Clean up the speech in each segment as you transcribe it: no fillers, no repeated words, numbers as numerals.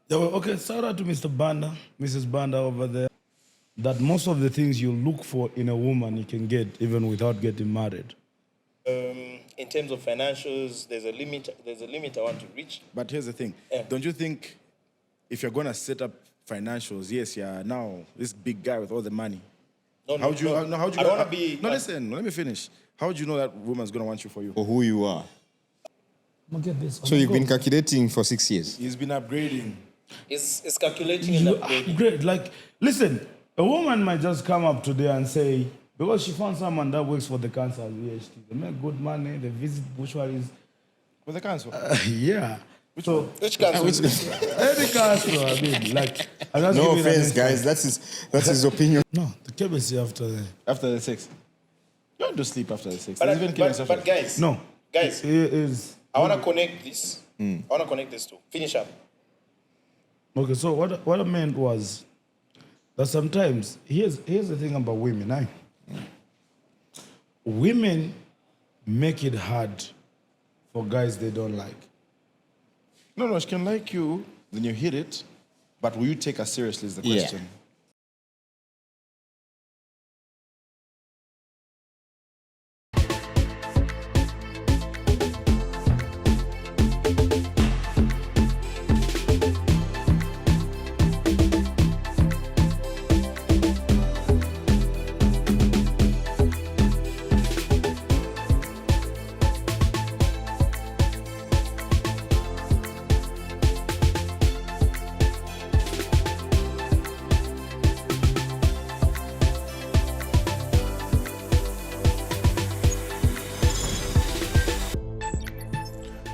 Yeah, well, okay, shout out to Mr. Banda, Mrs. Banda over there. That most of the things you look for in a woman you can get even without getting married. In terms of financials, there's a limit. There's a limit I want to reach. But here's the thing. Yeah. Don't you think if you're going to set up financials, yes, yeah, now this big guy with all the money, No, how would you, no, how would you I know- don't want to be. No, listen, let me finish. How would you know that woman's going to want you for you? For who you are. Look at this. So you've been calculating for 6 years. He's been upgrading. It's calculating and You upgrading. great. Like, listen, a woman might just come up today and say, because she found someone that works for the council at VHT, they make good money, they visit bushwaries. With the council. Yeah. So, Which council? any council, I mean, like, I'm just No giving an offense, instance. guys. That's his opinion. No, the KBC after the. After the 6. You don't do sleep after the 6. But, There's even killing yourself. but guys, No. guys, It is. I want to connect this. I want to connect this too. Finish up. Okay, so what I meant was that sometimes, here's the thing about women, women make it hard for guys they don't like. No, she can like you, then you hit it, but will you take her seriously is the Yeah. question.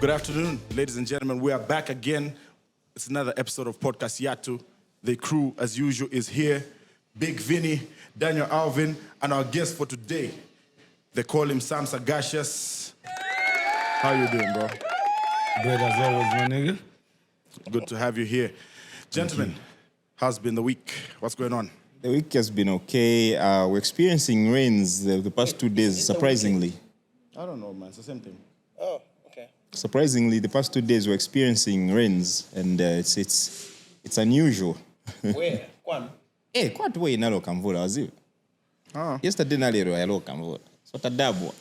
Good afternoon, ladies and gentlemen. We are back again. It's another episode of Podcast Yatu. The crew, as usual, is here. Big Vinny, Daniel Alvin, and our guest for today. They call him Sam Sagacious. How you doing, bro? Great as always, my nigga. Good to have you here. Gentlemen, how's been the week? What's going on? The week has been okay. We're experiencing rains the past 2 days, surprisingly. I don't know, man. It's the same thing. Oh, okay. Surprisingly, the past 2 days we're experiencing rains, and it's unusual. Where? Kwan? Hey, kwatu we inaloka mvula wazio. Yesterday nalero yaloka mvula. So tadabwa.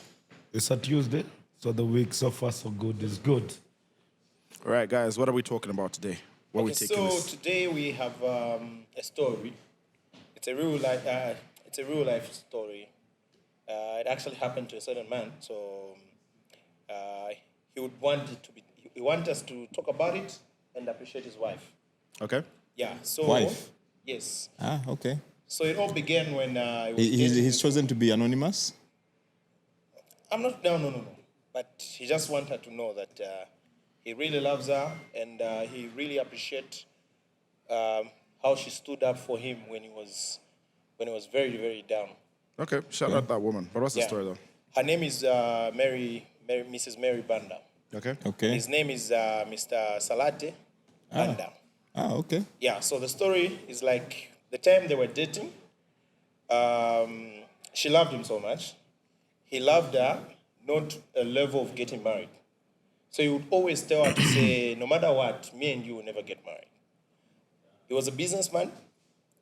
It's a Tuesday, so the week so far so good is good. All right, guys, what are we talking about today? What are we Okay, taking so this? today we have a story. It's a real life. It's a real life story. It actually happened to a certain man. So he would want it to be. He want us to talk about it and appreciate his wife. Okay. Yeah. So Wife? Yes. Okay. So it all began when he was dating- He's chosen to be anonymous? I'm not. No. But he just want her to know that he really loves her and he really appreciates how she stood up for him when he was very, very down. Okay, shout out that woman. But what's the Yeah. story, though? Her name is Mrs. Mary Banda. Okay. Okay. His name is Mr. Salate Banda. Okay. Yeah, so the story is like the time they were dating, she loved him so much. He loved her, not a level of getting married. So he would always tell her to say, no matter what, me and you will never get married. He was a businessman.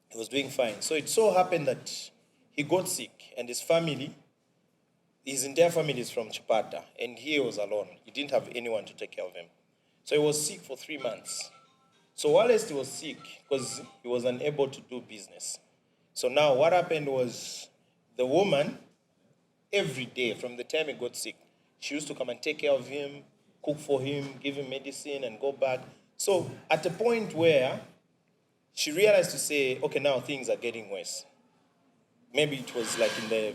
He was doing fine. So it so happened that he got sick and his entire family is from Chipata, and he was alone. He didn't have anyone to take care of him. So he was sick for 3 months. So whilst he was sick, because he was unable to do business. So now what happened was the woman, every day from the time he got sick, she used to come and take care of him, cook for him, give him medicine, and go back. So at the point where she realized to say, okay, now things are getting worse. Maybe it was like in the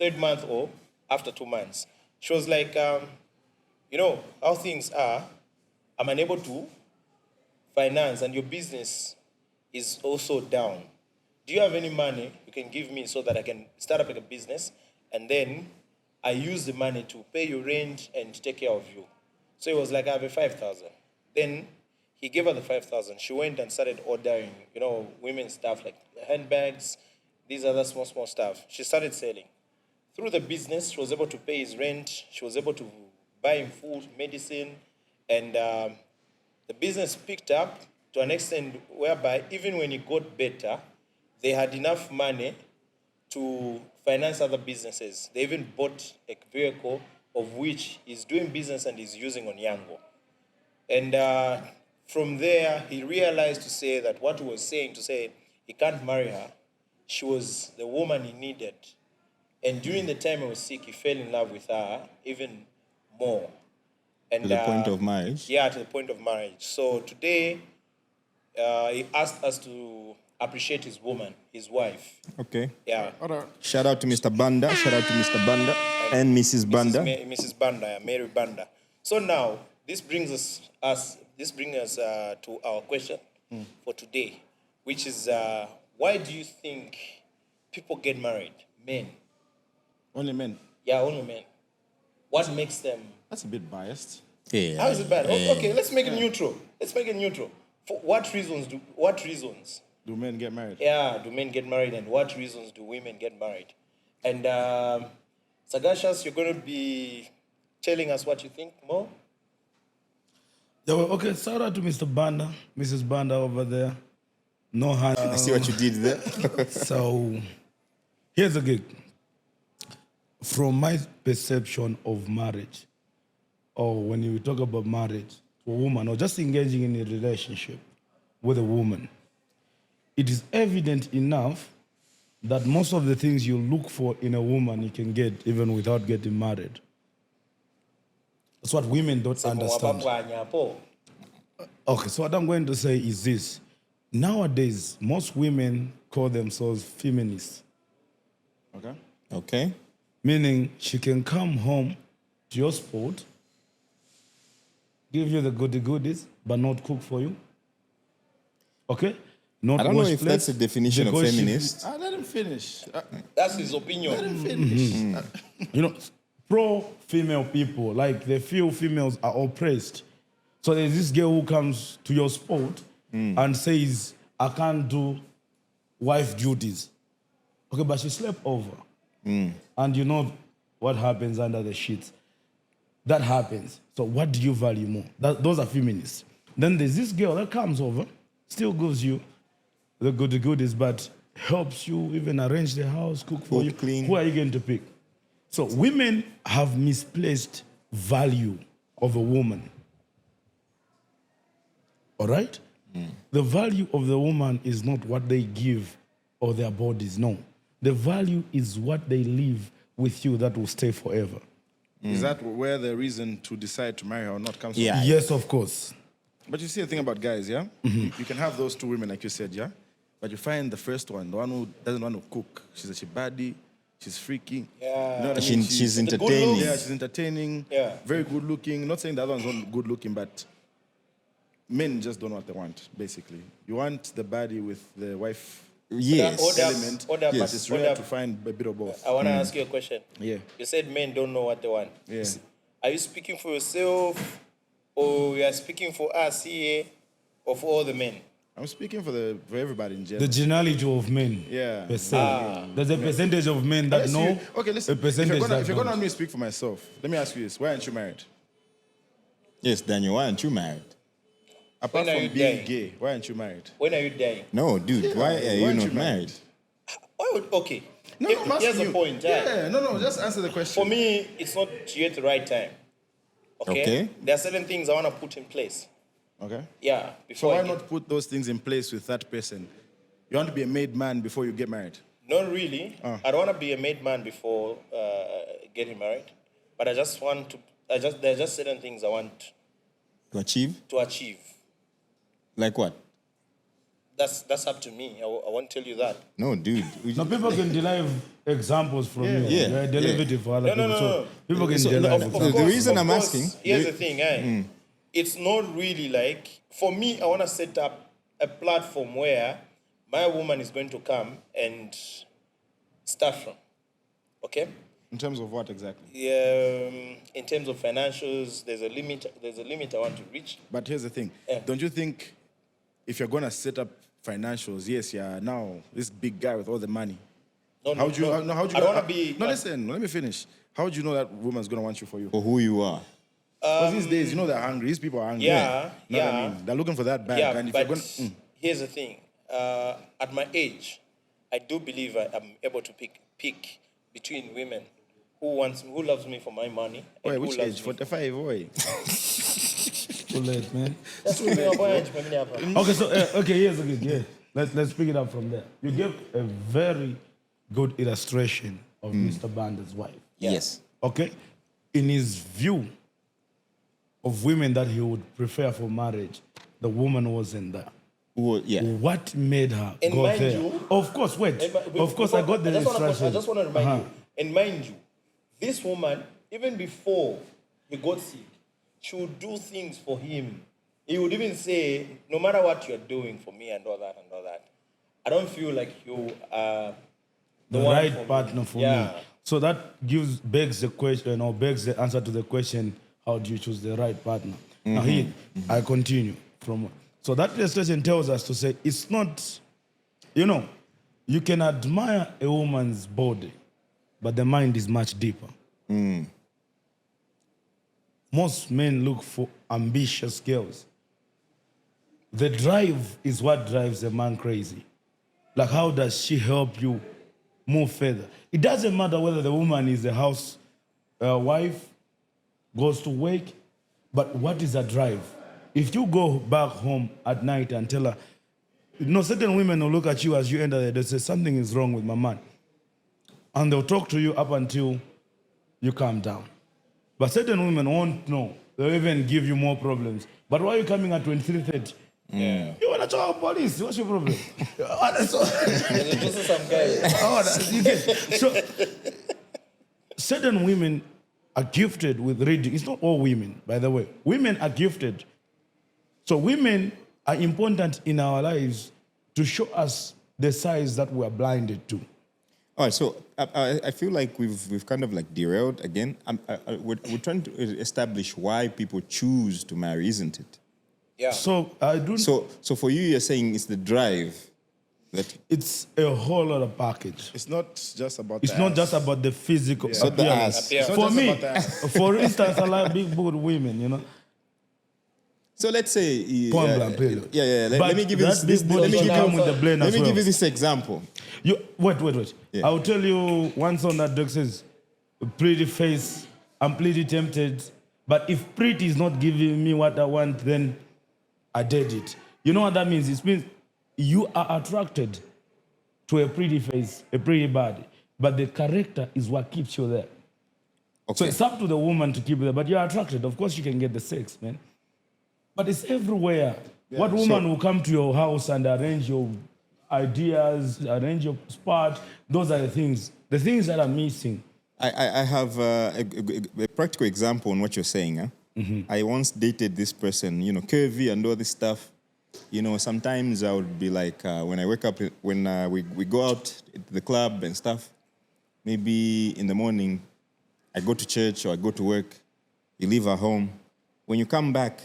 3rd month or after 2 months. She was like, you know, how things are, I'm unable to finance and your business is also down. Do you have any money you can give me so that I can start up like a business and then I use the money to pay your rent and take care of you? So it was like, I have a 5,000. Then he gave her the 5,000. She went and started ordering, you know, women's stuff like handbags, these other small stuff. She started selling. Through the business, she was able to pay his rent. She was able to buy him food, medicine, and the business picked up to an extent whereby even when it got better, they had enough money to finance other businesses. They even bought a vehicle of which he's doing business and he's using on Yango. And from there, he realized to say that what he was saying, to say he can't marry her, she was the woman he needed. And during the time he was sick, he fell in love with her even more. And, To the point of marriage? Yeah, to the point of marriage. So today, he asked us to appreciate his woman, his wife. Okay. Yeah. Shout out to Mr. Banda. Shout out to Mr. Banda and Mrs. Banda. Mrs. Banda, yeah, Mary Banda. So now, this brings us to our question for today, which is why do you think people get married? Men. Only men. Yeah, only men. What makes them? That's a bit biased. Yeah. How is it bad? Okay, let's make it neutral. Let's make it neutral. For what reasons Do men get married? Yeah, do men get married, and what reasons do women get married? And Sagashas, you're going to be telling us what you think more? Yeah, well, okay, shout out to Mr. Banda, Mrs. Banda over there. No hand. I see what you did there. So, here's the gig. From my perception of marriage, or when you talk about marriage to a woman, or just engaging in a relationship with a woman, it is evident enough that most of the things you look for in a woman you can get even without getting married. That's what women don't understand. Okay, so what I'm going to say is this. Nowadays, most women call themselves feminists. Okay. Okay. Meaning she can come home to your spot, give you the goodies, but not cook for you. Okay? Not I don't know wash if plates that's a definition of because she- feminist. Let him finish. That's his opinion. Let him finish. You know, pro-female people, like they feel females are oppressed. So there's this girl who comes to your spot and says, I can't do wife duties. Okay, but she slept over. And you know what happens under the sheets. That happens. So what do you value more? Those are feminists. Then there's this girl that comes over, still gives you the goodies, but helps you even arrange the house, cook for Cook, you. clean. Who are you going to pick? So women have misplaced value of a woman. All right? The value of the woman is not what they give or their bodies, no. The value is what they live with you that will stay forever. Is that where the reason to decide to marry her or not comes Yeah. from? Yes, of course. But you see the thing about guys, yeah? You can have those two women, like you said, yeah? But you find the first one, the one who doesn't want to cook. She's a chibadi, she's freaky. Yeah. You know what I mean? She's the good entertaining. looks. Yeah, she's entertaining. Yeah. Very good looking. Not saying the other one's not good looking, but men just don't know what they want, basically. You want the body with the wife Yes. element, Order, but but it's order. rare to find a bit of both. I want to ask you a question. Yeah. You said men don't know what they want. Yeah. Are you speaking for yourself, or you are speaking for us here, or for all the men? I'm speaking for everybody in The general. genealogy of men. Yeah. Per se. There's a percentage of men that Yes, know. okay, listen. A percentage if you're that gonna don't. let me speak for myself, let me ask you this: why aren't you married? Yes, Daniel, why aren't you married? Apart When are from you being dying? gay, why aren't you married? When are you dying? No, dude, why are you aren't not married? Why would, okay. No, If- I'm asking here's the you. point. Yeah, no, just answer the question. For me, it's not yet the right time. Okay? Okay. There are certain things I want to put in place. Okay. Yeah. So Before why I get, not put those things in place with that person? You want to be a made man before you get married. Not really. I don't want to be a made man before getting married, but I just want to. There are just certain things I want To achieve? to achieve. Like what? That's up to me. I won't tell you that. No, dude. Now people can derive examples from you. Yeah. You're a derivative for other No, people. no. So people can So, derive of examples. the reason of I'm course, asking- Here's the thing, it's not really like, for me, I want to set up a platform where my woman is going to come and start from. Okay? In terms of what exactly? In terms of financials, there's a limit I want to reach. But here's the thing. Yeah. Don't you think if you're gonna set up financials, yes, yeah, now this big guy with all the money. How would you? I don't want to be. No, listen. Let me finish. How would you know that woman's gonna want you for you? For who you are. Because these days, you know, they're hungry. These people are hungry. Yeah, You know what yeah. I mean? They're looking for that bag. Yeah, and if but you're gonna, here's the thing. At my age, I do believe I'm able to pick between women who loves me for my money and Wait, who which loves age? me. 45, boy. Too late, man. That's too late. Okay, so here's the thing. Yeah, let's pick it up from there. You gave a very good illustration of Mr. Banda's wife. Yes. Okay, in his view of women that he would prefer for marriage, the woman wasn't there. Well, yeah. What made her And go mind there? you- Of course, wait. Of course, I got the I illustration. just want to remind you. And mind you, this woman, even before he got sick, she would do things for him. He would even say, no matter what you're doing for me and all that, I don't feel like you are The one right for me. partner for Yeah. me. So that begs the question, or begs the answer to the question, how do you choose the right partner? Now here, I continue from. So that illustration tells us to say, it's not, you can admire a woman's body, but the mind is much deeper. Most men look for ambitious girls. The drive is what drives a man crazy. Like, how does she help you move further? It doesn't matter whether the woman is a house wife, goes to work, but what is her drive? If you go back home at night and tell her, certain women will look at you as you enter there, they say, something is wrong with my man. And they'll talk to you up until you calm down. But certain women won't know. They'll even give you more problems. But why are you coming at 23:30? Yeah. You want to call police? What's your problem? This is some guy. You get, so, certain women are gifted with reading. It's not all women, by the way. Women are gifted. So women are important in our lives to show us the size that we are blinded to. All right, so I feel like we've kind of like derailed again. We're trying to establish why people choose to marry, isn't it? Yeah. So I do. So for you, you're saying it's the drive that It's a whole lot of package. It's not just about It's the not ass. just about the physical not the appearance. ass. It's not For just me, about the ass. for instance, I like big booty women. So let's say Point blank, period. Yeah. But Let me give you that this. big Let me booty give come you. with the blend Let as me well. give you this example. Wait. Yeah. I'll tell you one song that Doug says, pretty face, I'm pretty tempted. But if pretty is not giving me what I want, then I did it. You know what that means? It means you are attracted to a pretty face, a pretty body. But the character is what keeps you there. So Okay. it's up to the woman to keep you there. But you're attracted. Of course, you can get the sex, man. But it's everywhere. What woman will come to your house and arrange your ideas, arrange your spot? Those are the things that are missing. I have a practical example on what you're saying. Huh? I once dated this person, curvy and all this stuff. Sometimes I would be like, when I wake up, when we go out to the club and stuff, maybe in the morning, I go to church or I go to work, you leave her home. When you come back,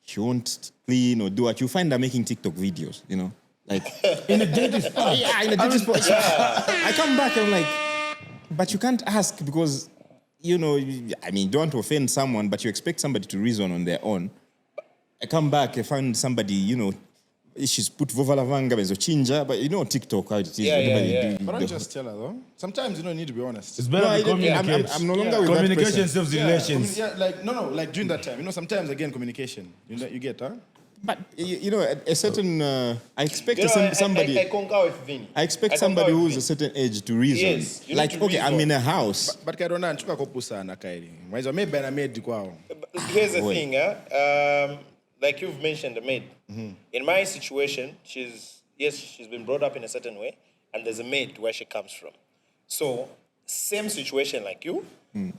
she won't clean or do what. You find her making TikTok videos, like In a dirty spot. yeah, in a dirty spot. I come back, I'm like, but you can't ask because, don't want to offend someone, but you expect somebody to reason on their own. I come back, I find somebody, she's put vovalavanga bezochinja, but TikTok, how it is. Yeah, everybody yeah. do But the- don't just tell her, though. Sometimes you don't need to be honest. It's better to communicate. I'm no longer with that Communication person. saves relations. Like during that time. Sometimes, again, communication. You get, huh? But, a certain, I expect somebody. somebody... I concur with Vinny. I expect concur somebody with who's Vinny. a certain age to reason. Yes, you like, need to okay, I'm reason. in a house. But Kairona, nchuka kopusa na Kairi. Mwaizo maybe na maid kwao. Here's the Wait. thing, like you've mentioned, the maid. In my situation, she's been brought up in a certain way, and there's a maid where she comes from. So, same situation like you.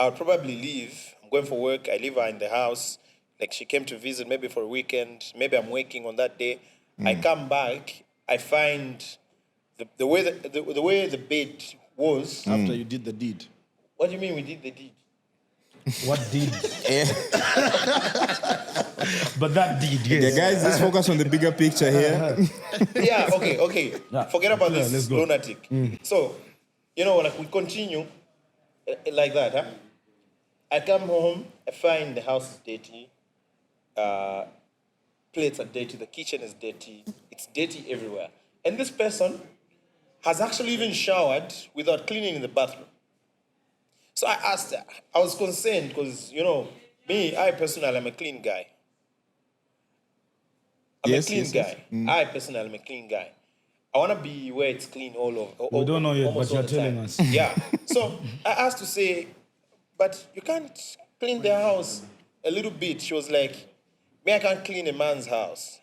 I'll probably leave. I'm going for work. I leave her in the house. Like she came to visit maybe for a weekend. Maybe I'm working on that day. I come back. I find the way the bed was. After you did the deed. What do you mean we did the deed? What did? But that did, yes. Yeah, guys, let's focus on the bigger picture here. Yeah, okay. Yeah. Forget about Yeah, let's this go. lunatic. So, like we continue like that, huh? I come home, I find the house is dirty, plates are dirty, the kitchen is dirty, it's dirty everywhere. And this person has actually even showered without cleaning the bathroom. So I asked her, I was concerned because, I personally am a clean guy. I'm a clean guy. I personally am a clean guy. I want to be where it's clean all over. We don't know yet, but you're telling us. Yeah. So I asked to say, but you can't clean their house a little bit. She was like, I can't clean a man's house.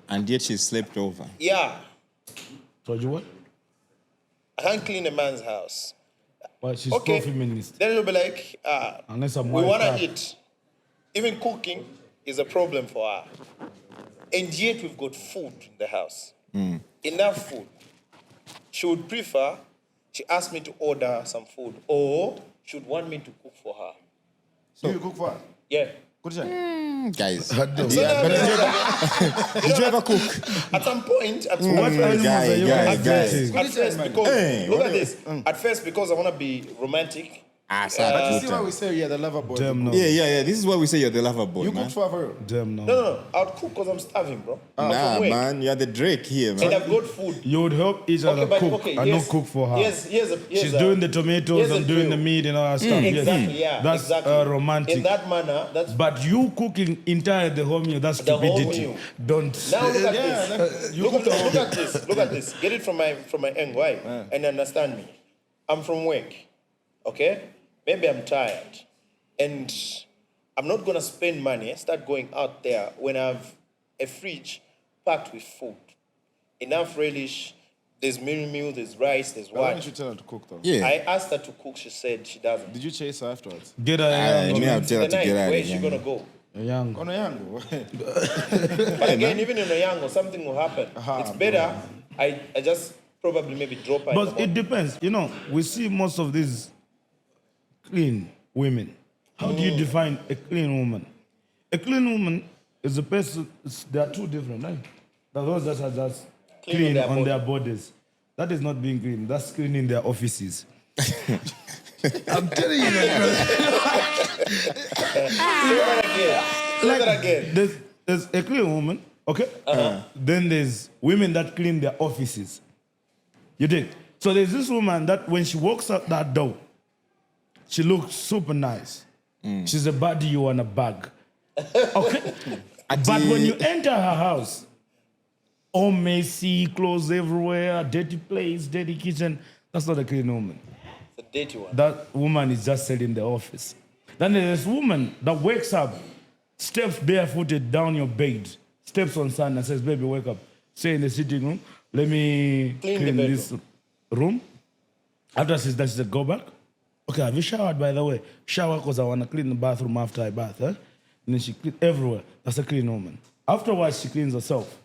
And yet she slept over. Yeah. So you what? I can't clean a man's house. Well, she's Okay. pro-feminist. Then you'll be like, Unless I'm we white want hat. to eat. Even cooking is a problem for her. And yet we've got food in the house. Enough food. She would prefer, she asked me to order some food, or she would want me to cook for her. Do you cook for her? Yeah. Good job. Guys, So did you ever cook? at some point, What animals are you guy. guys dating? at first, because Hey, look at this. At first, because I want to be romantic. But you see why we say you're the lover boy? Damn no. Yeah. This is why we say you're the lover boy, You man. cook for her? Damn no. No. I'll cook because I'm starving, bro. Nah, From work. man, you're the Drake here, And man. I've got food. You would help each other cook and not cook for her. She's Doing the tomatoes and doing the meat and all that stuff. Yes. Exactly, yeah. That's exactly. romantic. In that manner, that's. But you cooking entire the whole meal, that's The whole stupidity. meal. Don't. Now look at Yeah, this. Look at this. Look at this. Get it from my angle, right? And understand me. I'm from work, okay? Maybe I'm tired, and I'm not gonna spend money. Start going out there when I have a fridge packed with food, enough relish. There's mini meal, there's rice, there's Why what. didn't you tell her to cook though? Yeah. I asked her to cook. She said she doesn't. Did you chase her afterwards? Get her I may have tell her The to night, get out where of is she here. gonna go? young. On a yango. But again, even in a young or something will happen. It's better. I just probably maybe drop her. in the But it morning. depends. We see most of these clean women. How do you define a clean woman? A clean woman is a person, they are two different, right? There are those that are just clean on their bodies. That is not being clean. That's cleaning their offices. I'm telling you Say that again. There's a clean woman, okay? Then there's women that clean their offices. You dig? So there's this woman that when she walks out that door, she looks super nice. She's a body you want a bag. Okay? But when you enter her house, all messy, clothes everywhere, dirty place, dirty kitchen, that's not a clean woman. It's a dirty one. That woman is just selling the office. Then there's this woman that wakes up, steps barefooted down your bed, steps on sand and says, baby, wake up. Stay in the sitting room. Let me clean this room. After she's done, she said, go back. Okay, have you showered, by the way? Shower because I want to clean the bathroom after I bath. And then she cleans everywhere. That's a clean woman. Afterwards, she cleans herself.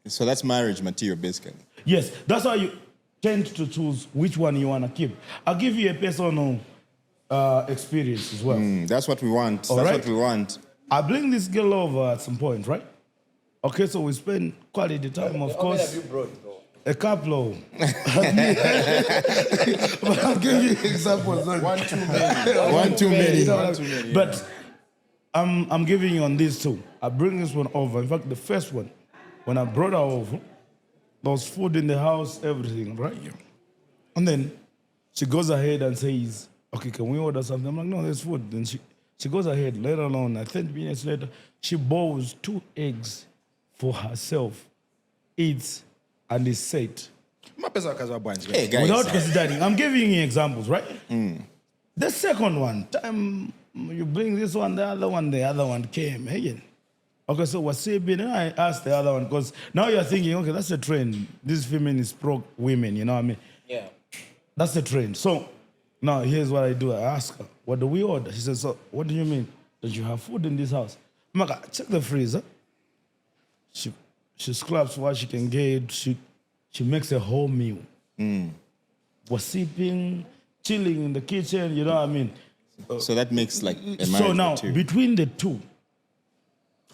So that's marriage material, basically. Yes, that's how you tend to choose which one you want to keep. I'll give you a personal experience as well. That's what we want. All that's right. what we want. I bring this girl over at some point, right? Okay, so we spend quality time, of How many have course. you brought, bro? A couple. But I'll give you examples. One too many. One too many. You know One what too I mean? many, But I'm giving you on these two. I bring this one over. In fact, the first one, when I brought her over, there was food in the house, everything, right? And then she goes ahead and says, okay, can we order something? I'm like, no, there's food. Then she goes ahead, later on, 10 minutes later, she boils 2 eggs for herself, eats, and is set. Hey, guys. Without considering, I'm giving you examples, right? The second one, time you bring this one, the other one came again. Okay, so what's it been? And I asked the other one, because now you're thinking, okay, that's a trend. This feminist pro women, you know what I mean? Yeah. That's the trend. So now here's what I do. I ask her, what do we order? She says, so what do you mean? That you have food in this house? I'm like, check the freezer. She scraps what she can get. She makes a whole meal. We're sipping, chilling in the kitchen, you know what I mean? So that makes like a marriage So now, material. between the two,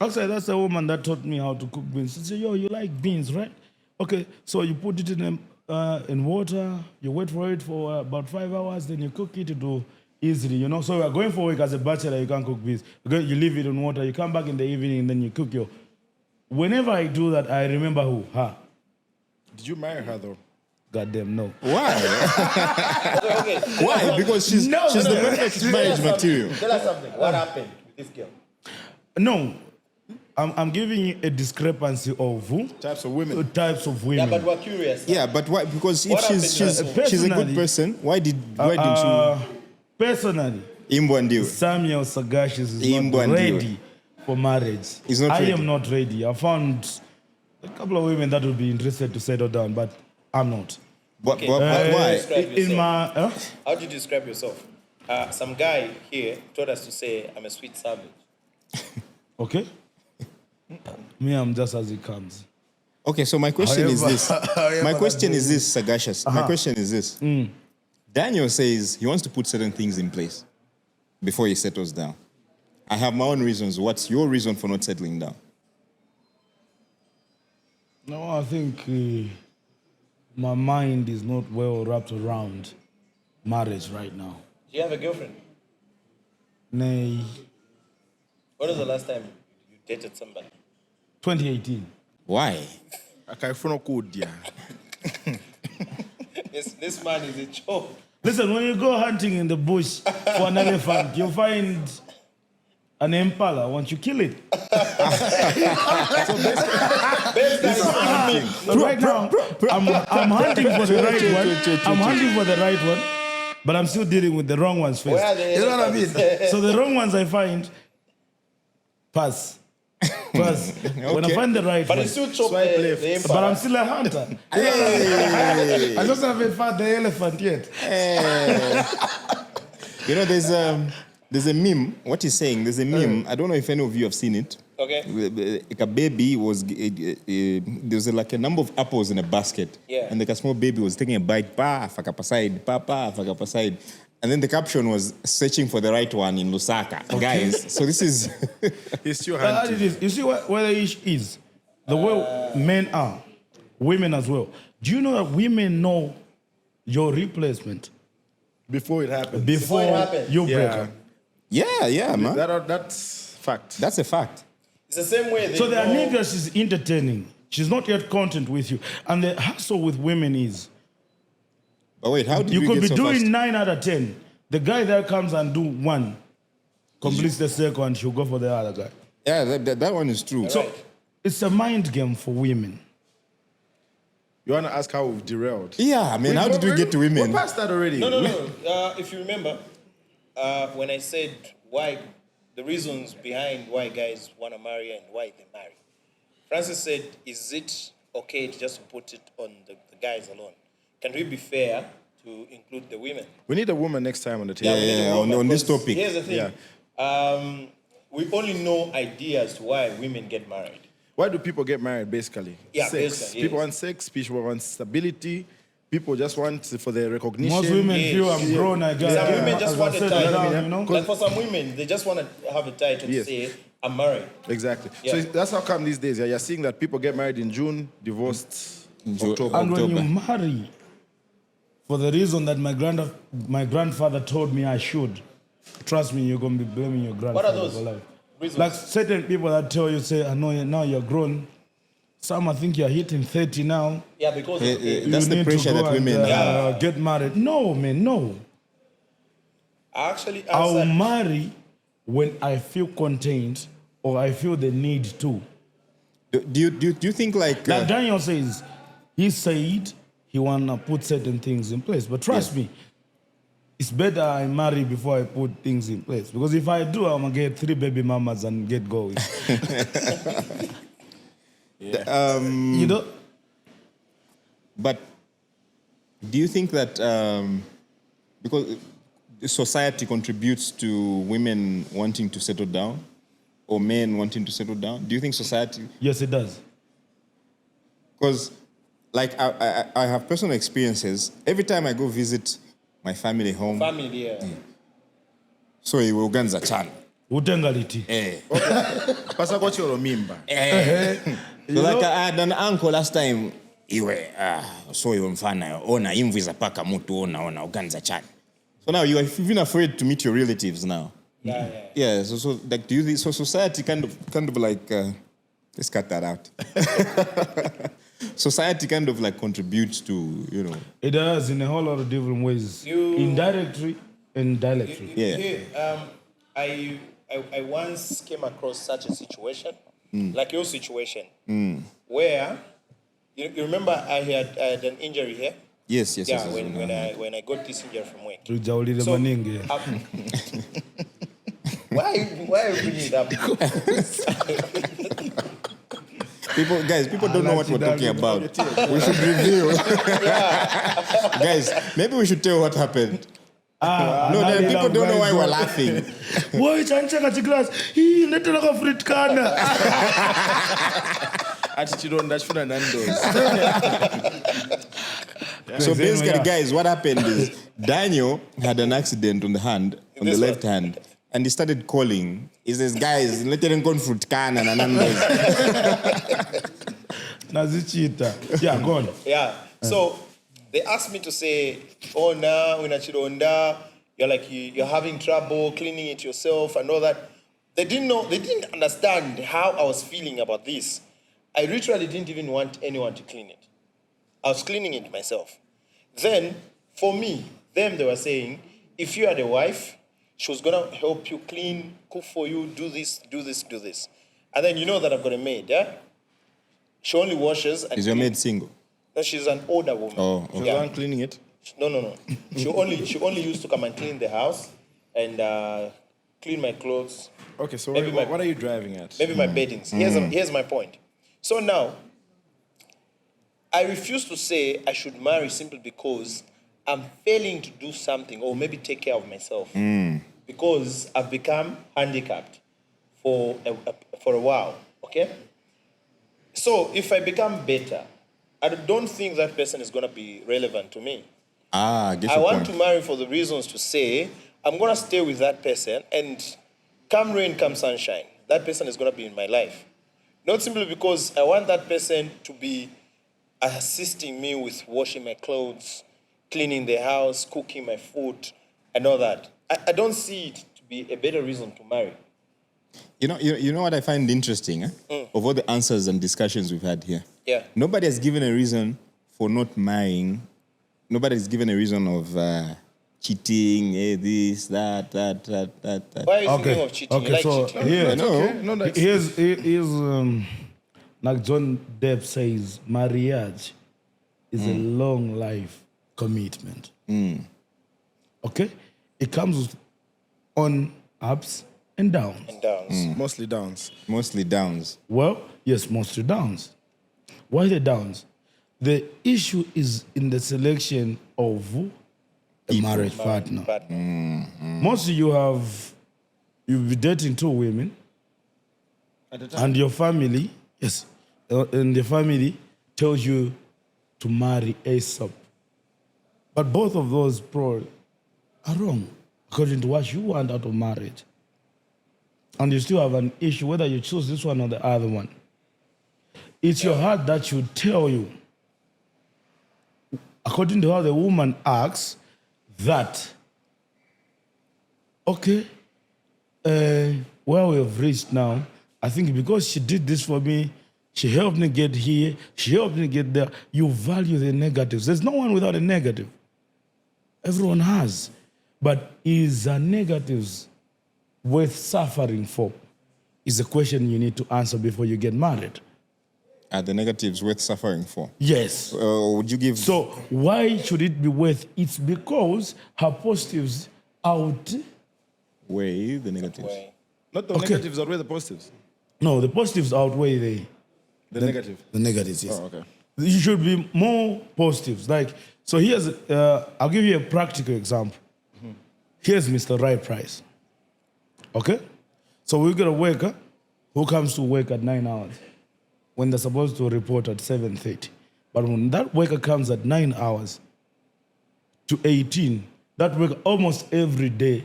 actually, that's the woman that taught me how to cook beans. She said, yo, you like beans, right? Okay, so you put it in water, you wait for it for about 5 hours, then you cook it to easily, you know. So we are going for work as a bachelor, you can't cook beans. You leave it in water, you come back in the evening, and then you cook your... Whenever I do that, I remember who? Her. Did you marry her though? Goddamn, no. Why? Okay. Why? Because she's the perfect marriage material. Tell us something. What happened with this girl? No. I'm giving you a discrepancy of who? Types of women. Types of women. Yeah, but we're curious. Yeah, but why? Because if What she's happened she's a good Personally, person, why didn't you? Personally, Imbwandiwe. Samuel Sagacious is not Imbwandiwe. ready for marriage. He's not I ready. am not ready. I found a couple of women that would be interested to settle down, but I'm not. But Okay. why? Describe In my... How do you describe yourself? Some guy here told us to say, I'm a sweet savage. Okay? Me, I'm just as it comes. Okay, so my question is this. My question is this, Sagashas. Uh-huh. My question is this. Daniel says he wants to put certain things in place before he settles down. I have my own reasons. What's your reason for not settling down? No, I think my mind is not well wrapped around marriage right now. Do you have a girlfriend? Nay, When was the last time you dated somebody? 2018. Why? Akaifuna kudia. This man is a joke. Listen, when you go hunting in the bush for an elephant, you find an impala. Once you kill it. Right now, I'm hunting for the right one. I'm hunting for the right one, but I'm still dealing with the wrong ones first. Where are the You know what I mean? elephants? So the wrong ones I find, pass. Pass. When I find the right But one. you still chop Swipe the left. impala. But I'm still a hunter. I just haven't found the elephant yet. You know, there's a meme. What he's saying, there's a meme. I don't know if any of you have seen it. Okay. Like a baby was, there was like a number of apples in a basket. Yeah. And like a small baby was taking a bite, fakapaside. And then the caption was searching for the right one in Lusaka. Guys, so this is... He's still How hunting. it is. You see where the issue is? The way men are, women as well. Do you know that women know your replacement Before it happens. before it happens. you break Yeah. up? Yeah, man. That's fact. That's a fact. It's the same way they So there are know- niggas she's entertaining. She's not yet content with you. And the hassle with women is, But wait, how did you we could get be so doing fast? 9 out of 10. The guy that comes and do one, completes the second, she'll go for the other guy. Yeah, that one is true. So it's a mind game for women. You want to ask how we've derailed? Yeah, I mean, how did we get to women? We're past that already. No. If you remember, when I said why, the reasons behind why guys want to marry and why they marry, Francis said, is it okay to just put it on the guys alone? Can we be fair to include the women? We need a woman next time on the table. we need a Yeah, woman, on this because topic. Here's the thing. We only know ideas to why women get married. Why do people get married, basically? Yeah, Sex. basically, People yes. want sex, people want stability, people just want for their recognition. Most women Yes. feel I'm grown, I got Some women just want a settle down, title. you know? Like for some women, they just want to have a title Yes. to say, I'm married. Exactly. Yeah. So that's how come these days, you're seeing that people get married in June, divorced October. And when you October. marry, for the reason that my grandfather told me I should, trust me, you're going to be blaming your grandfather those for life. reasons? Like certain people that tell you, say, I know now you're grown. Some, I think you're hitting 30 now. Yeah, because of age. That's You the need to pressure go that women and, have. get married. No, man, no. I actually I'll answered. marry when I feel contained or I feel the need to. Do you think like... Like Daniel says, he said he want to put certain things in place. But trust me, it's better I marry before I put things in place. Because if I do, I'm going to get 3 baby mamas and get going. You know? But do you think that because society contributes to women wanting to settle down or men wanting to settle down, do you think society... Yes, it does. Because like I have personal experiences. Every time I go visit my family home, Family, yeah. so it will ganza chana. Utengaliti. Pasa kwa choro mimba. So like I had an uncle last time, iwe so iwe mfana ona imvi za paka mtu ona uganza chana. So now you are even afraid to meet your relatives now. Yeah. So like, do you think so? Society kind of like let's cut that out. Society kind of like contributes to It does in a whole lot of different ways. Indirectly and directly. I once came across such a situation, like your situation, where you remember I had an injury here. Yes. When I got this injury from work. Tujaulile So, maningi. Why are you bringing it up? People don't know what we're talking about. We should review. Guys, maybe we should tell what happened. People don't know why we're laughing. Why chanchanga chiglass? Hii netela ka fruit kana. So basically, guys, what happened is Daniel had an accident on the left hand, and he started calling. He says, "Guys, let them go fruit can and Nazichita. Yeah, go on. Yeah. So they asked me to say, "Oh, now you're having trouble cleaning it yourself and all that." They didn't understand how I was feeling about this. I literally didn't even want anyone to clean it. I was cleaning it myself. Then, for me, they were saying, if you are the wife, she was gonna help you clean, cook for you, do this. And then you know that I've got a maid, yeah? She only washes and Is your maid single? No, she's an older woman. Oh, okay. She was the one cleaning it? No. She only used to come and clean the house and clean my clothes. Okay, so Maybe what are you driving at? Maybe my beddings. Here's my point. So now, I refuse to say I should marry simply because I'm failing to do something or maybe take care of myself. Because I've become handicapped for a while, okay? So if I become better, I don't think that person is going to be relevant to me. I want to marry for the reasons to say, I'm going to stay with that person and come rain, come sunshine, that person is going to be in my life. Not simply because I want that person to be assisting me with washing my clothes, cleaning the house, cooking my food, and all that. I don't see it to be a better reason to marry. You know what I find interesting, of all the answers and discussions we've had here? Yeah. Nobody has given a reason for not marrying. Nobody has given a reason of cheating, this, that. Why are you thinking of cheating? You like cheating? Here, No, that's... here's like John Depp says, marriage is a long life commitment. Okay? It comes with on ups and downs. Mostly downs. Mostly downs. Well, yes, mostly downs. Why the downs? The issue is in the selection of a marriage partner. Mostly you'll be dating two women, and your family, and the family tells you to marry ASAP. But both of those probably are wrong, according to what you want out of marriage. And you still have an issue whether you choose this one or the other one. It's your heart that should tell you, according to how the woman acts, that, okay, where we have reached now, I think because she did this for me, she helped me get here, she helped me get there, you value the negatives. There's no one without a negative. Everyone has. But is the negatives worth suffering for? Is a question you need to answer before you get married. Are the negatives worth suffering for? Yes. Would you give... So why should it be worth? It's because her positives outweigh the negatives. Not the negatives, outweigh the positives. No, the positives outweigh the negative. The negatives, yes. Oh, okay. You should be more positives. Like, so here's, I'll give you a practical example. Here's Mr. Right Price. Okay? So we got a worker who comes to work at 9 hours when they're supposed to report at 7:30. But when that worker comes at 9 hours to 18, that worker almost every day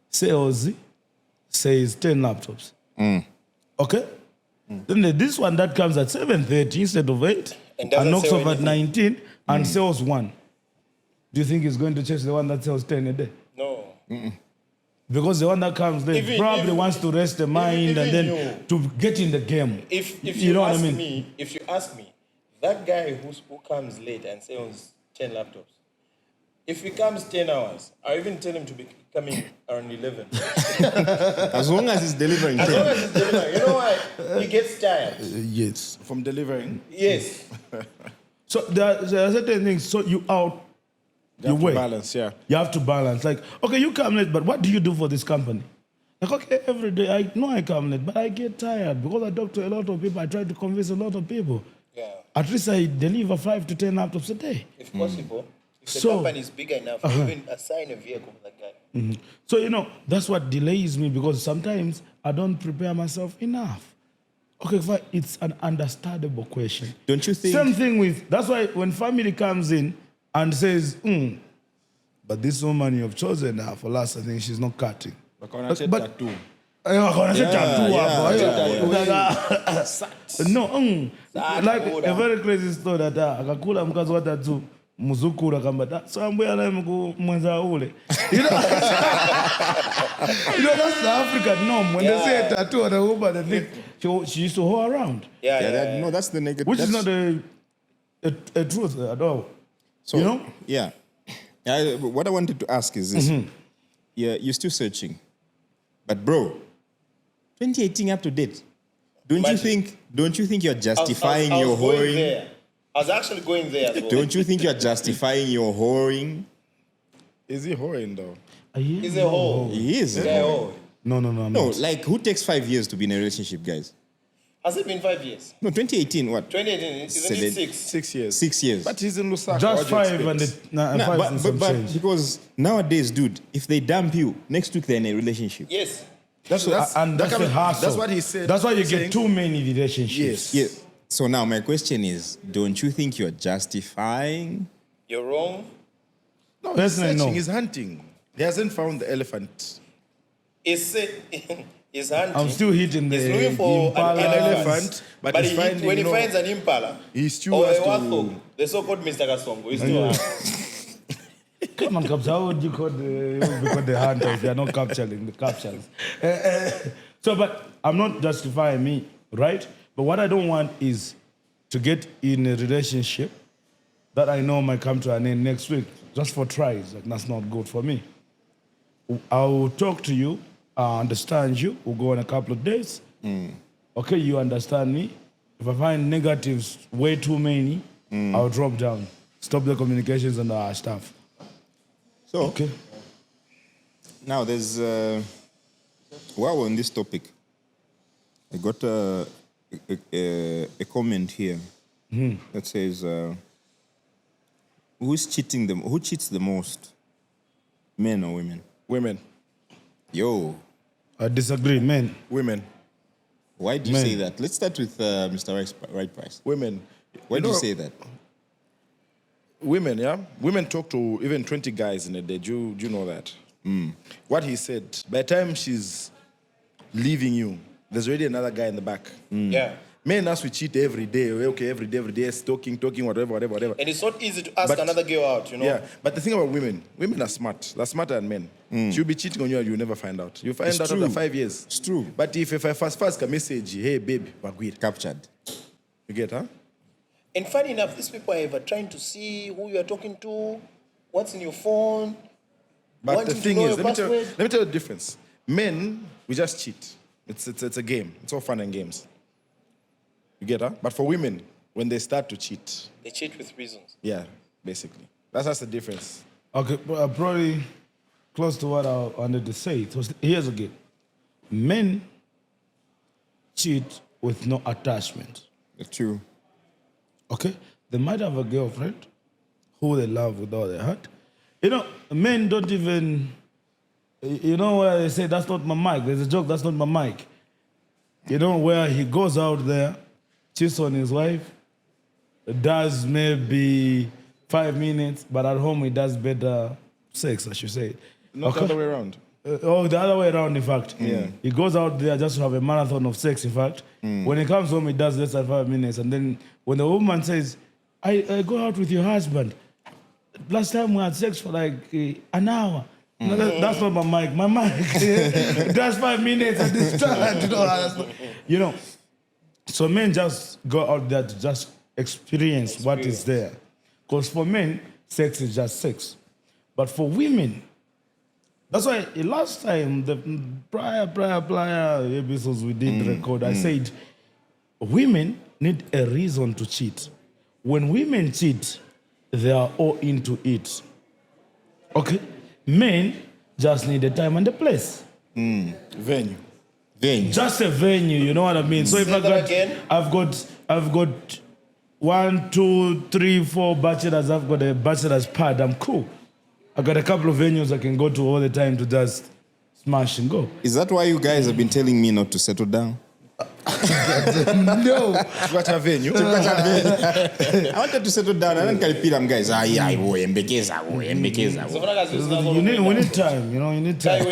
says 10 laptops. Okay? Then there's this one that comes at 7:30 instead of 8 and knocks off at 19 and sells one. Do you think he's going to chase the one that sells 10 a day? No. Because the one that comes there probably wants to rest the mind and then to get in the game. If you know what I mean? If you ask me, that guy who comes late and sells 10 laptops, if he comes 10 hours, I even tell him to be coming around 11. As long as he's delivering. As long as he's delivering. You know why? He gets tired. Yes. From delivering. Yes. So there are certain things. So you You wait. balance, yeah. You have to balance. Like, okay, you come late, but what do you do for this company? Like, okay, every day I know I come late, but I get tired because I talk to a lot of people. I try to convince a lot of people. Yeah. At least I deliver 5 to 10 laptops a day. If possible. If the So- company is big enough, even assign a vehicle for that guy. So, that's what delays me because sometimes I don't prepare myself enough. Okay, fine, it's an understandable question. Don't you think? Same thing that's why when family comes in and says, but this woman you have chosen her for last, I think she's not cutting. But tattoo. No, like a very crazy story that akakula mkazi wa tatu muzukuru akambata so ambuya naye mwenza ule. That's the African norm. When they say tattoo on a woman, they think she used to hoe around. No, that's the negative. Which is not a truth at all. So, yeah. What I wanted to ask is this. Yeah, you're still searching. But bro, 2018 up to date. Don't you think you're justifying your whoring? I was actually going there as well. Don't you think you're justifying your whoring? Is he whoring though? He's a hoe. He is. Yeah, hoe. No, I'm No, not. like who takes 5 years to be in a relationship, guys? Has it been 5 years? No, 2018, what? 2018, isn't it 6? 6 years. 6 years. But he's in Lusaka. Just what do you 5 and expect? five and some but change. because nowadays, dude, if they dump you, next week they're in a relationship. Yes. That's the hassle. That's what he said. That's why you He's get saying- too many relationships. Yeah. So now my question is, don't you think you're justifying? You're wrong. No, he's Personally, searching, no. he's hunting. He hasn't found the elephant. He's hunting. I'm still hitting He's the looking for Impala. an elephant, but he's finding, when he you know, finds an impala, he still or has a to- wathog, the so-called Mr. Kasongo, he's still hunting. Come on, capture. How would you call the hunter if you're not capturing the captures? But I'm not justifying me, right? But what I don't want is to get in a relationship that I know might come to an end next week just for tries. Like, that's not good for me. I'll talk to you, I understand you, we'll go on a couple of days. Okay, you understand me. If I find negatives way too many, I'll drop down. Stop the communications and our stuff. So, Okay. now there's, while we're on this topic, I got a comment here that says, who cheats the most? Men or women? Women. Yo, I disagree, man. Women. why do you Men. say that? Let's start with Mr. Right Price. Women. Why do you know, say that? Women, yeah? Women talk to even 20 guys in a day. Do you know that? What he said, by the time she's leaving you, there's already another guy in the back. Yeah. Men, as we cheat every day, okay, every day, talking, whatever. And it's not easy to ask But- another girl out, you know. Yeah, but the thing about women are smart. They're smarter than men. She'll be cheating on you and you'll never find out. You find It's out true. after 5 years. It's true. But if I fast a message, hey, babe, Bagwir, Captured. you get, huh? And funny enough, these people are ever trying to see who you are talking to, what's in your phone. But wanting the to thing know is, your let me password. tell you the difference. Men, we just cheat. It's a game. It's all fun and games. You get, huh? But for women, when they start to cheat, They cheat with reasons. yeah, basically. That's the difference. Okay, probably close to what I wanted to say. Here's again. Men cheat with no attachment. True. Okay? They might have a girlfriend who they love with all their heart. You know, men don't even, you know where they say, that's not my mic. There's a joke, that's not my mic. You know, where he goes out there, cheats on his wife, does maybe 5 minutes, but at home he does better sex, I should say. Not the other way around. The other way around, in fact. Yeah. He goes out there just to have a marathon of sex, in fact. When he comes home, he does less than 5 minutes. And then when the woman says, I go out with your husband. Last time we had sex for like an hour. No, that's not my mic. My mic, that's 5 minutes at this time. You know, so men just go out there to just experience what is there. Because for men, sex is just sex. But for women, that's why last time, the prior episodes we did record, I said, women need a reason to cheat. When women cheat, they are all into it. Okay? Men just need a time and a place. Venue. Just a venue, you know what I mean? So if I've got 1, 2, 3, 4 bachelors, I've got a bachelor's pad, I'm cool. I got a couple of venues I can go to all the time to just smash and go. Is that why you guys have been telling me not to settle down? No. What a venue. I wanted to settle down. I don't carry piram guys. Embekeza. We need time, you know, you need time.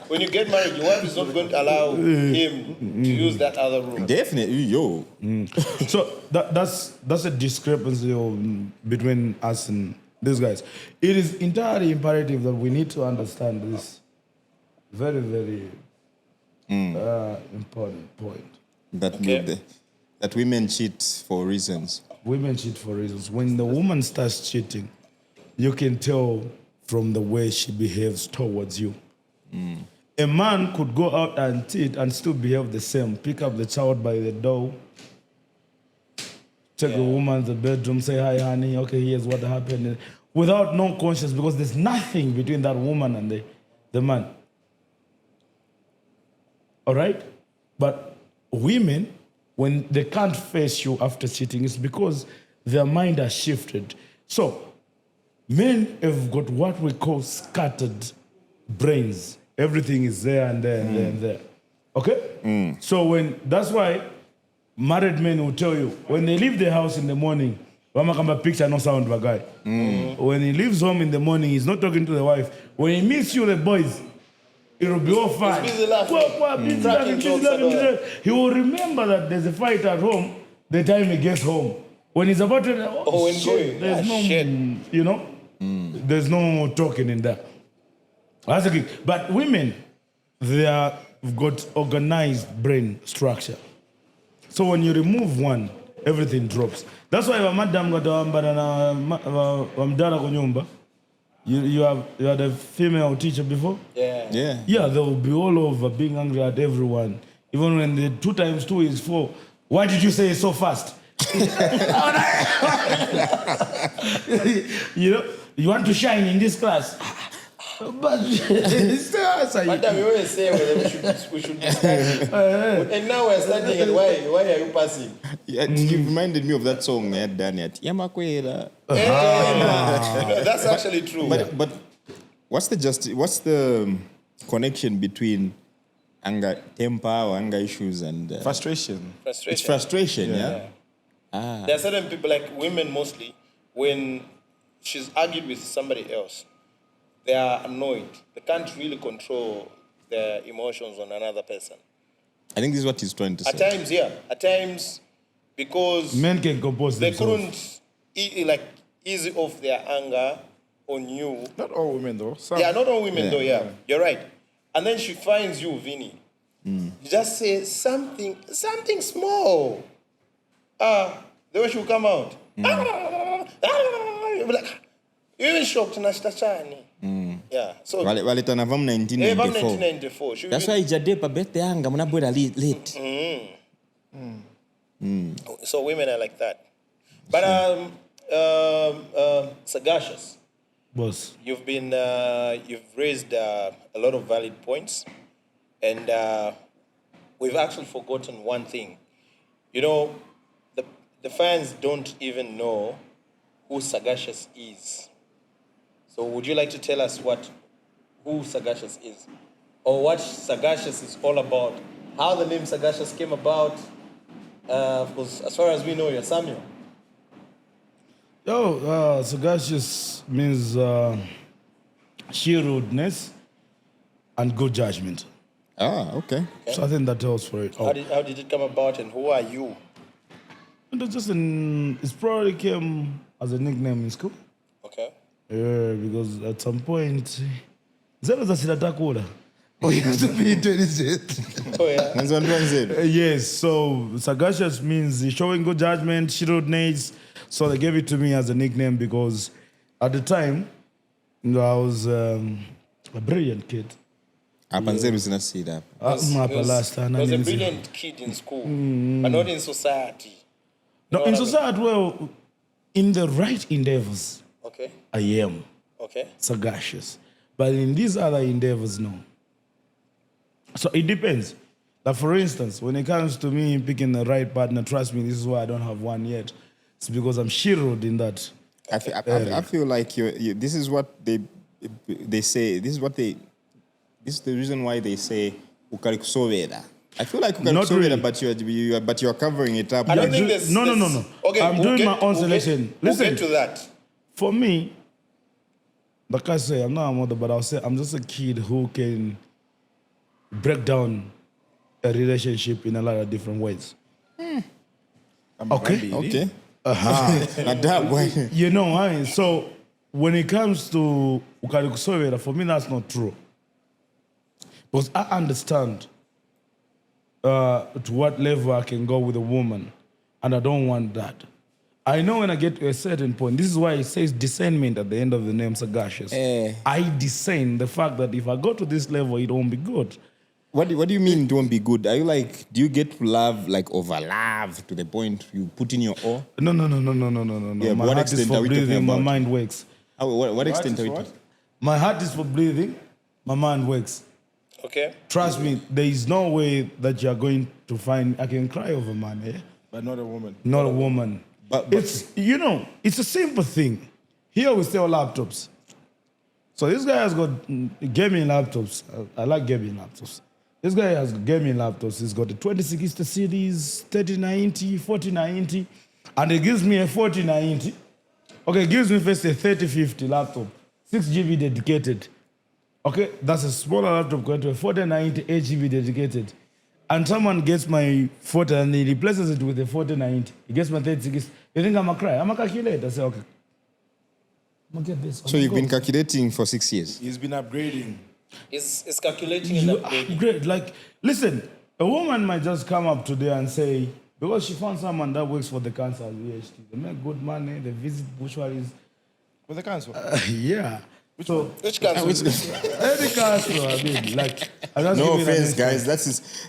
When you get married, your wife is not going to allow him to use that other room. Definitely, yo. So that's a discrepancy between us and these guys. It is entirely imperative that we need to understand this very, very important point. That women cheat for reasons. Women cheat for reasons. When the woman starts cheating, you can tell from the way she behaves towards you. A man could go out and cheat and still behave the same. Pick up the child by the door, take the woman to the bedroom, say, hi, honey, okay, here's what happened. Without no conscience, because there's nothing between that woman and the man. All right? But women, when they can't face you after cheating, it's because their mind has shifted. So, men have got what we call scattered brains. Everything is there and there and there and there. Okay? So that's why married men will tell you, when they leave the house in the morning, Wama kamba picture no sound bagay. When he leaves home in the morning, he's not talking to the wife. When he meets you, the boys, it will be all fine. He's busy laughing. Busy laughing. He will remember that there's a fight at home the time he gets home. When he's about to, there's no, you know, there's no talking in there. That's the thing. But women, they've got organized brain structure. So when you remove one, everything drops. That's why madam got kunyumba. You had a female teacher before? Yeah. Yeah, they will be all over being angry at everyone. Even when the 2 times 2 is 4. Why did you say it so fast? You know, you want to shine in this class. But Madam, you always say we should be studying. And now we're studying, and why are you passing? Yeah, you reminded me of that song I had done at Yamakwela. That's actually true. But what's the connection between anger, temper, or anger issues and Frustration. It's frustration, yeah? There are certain people, like women mostly, when she's argued with somebody else, they are annoyed. They can't really control their emotions on another person. I think this is what he's trying to say. At times, yeah. At times, because men can compose they themselves. couldn't ease off their anger on you. Not all women, though. Some. Yeah, not all women, though, yeah. You're right. And then she finds you, Vinny. You just say something small. The way she will come out. You'll be like, you're even shocked, Nashtachani. Yeah. So Walitana from 1994. That's why Jadepa birthday anga munabwera late. So women are like that. But Sagashas, Boss. you've raised a lot of valid points, and we've actually forgotten one thing. You know, the fans don't even know who Sagashas is. So would you like to tell us who Sagashas is? Or what Sagashas is all about? How the name Sagashas came about? Because as far as we know, you're Samuel. Sagacious means shrewdness and good judgment. Okay. So I think that tells for it. How did it come about, and who are you? It probably came as a nickname in school. Okay. Yeah, because at some point, zero zasiratakula. Oh, you have to be intelligent. Oh, yeah. Yes, so Sagashas means showing good judgment, shrewdness. So they gave it to me as a nickname because at the time, I was a brilliant kid. Hapa nzeru zinasida hapa. He was a brilliant kid in school, but not in society. No, in society, well, in the right endeavors, Okay. I am Okay. sagacious. But in these other endeavors, no. So it depends. Like for instance, when it comes to me picking the right partner, trust me, this is why I don't have one yet. It's because I'm shirred in that. I feel like this is what they say. This is the reason why they say ukarikusovera. I feel like ukarikusovera, really. but you are covering it up. I don't think there's... No. Okay, I'm doing my own selection. We'll Listen, get to that. for me, like I say, I'm not a mother, but I'll say I'm just a kid who can break down a relationship in a lot of different ways. Okay. Okay. Like that way. You know, right? So when it comes to ukarikusovera, for me that's not true. Because I understand to what level I can go with a woman, and I don't want that. I know when I get to a certain point, this is why it says discernment at the end of the name Sagashas. I discern the fact that if I go to this level, it won't be good. What do you mean don't be good? Are you like, do you get love like over love to the point you put in your all? No. Yeah, My what heart is extent for are we talking breathing, my about? mind works. What extent are we talking? My heart is for breathing, my mind works. Okay. Trust me, there is no way that you're going to find, I can cry over man, eh? But not a woman. Not a woman. But- it's, you know, it's a simple thing. Here we sell laptops. So this guy has got gaming laptops. I like gaming laptops. This guy has gaming laptops. He's got a 2060 series, 3090, 4090, and he gives me a 4090. Okay, he gives me first a 3050 laptop, 6 GB dedicated. Okay, that's a smaller laptop going to a 4090, 8 GB dedicated. And someone gets my 40 and he replaces it with a 4090. He gets my 3060. You think I'm going to cry? I'm going to calculate. I say, okay. I'm going to get this. So you've been calculating for 6 years? He's been upgrading. It's calculating and You upgrading. great. Like, listen, a woman might just come up today and say, because she found someone that works for the cancer VHT, they make good money, they visit bushwaries. With the council. Yeah. Which council? Any cancer, I mean, like, I just No give it an offense, instance. guys.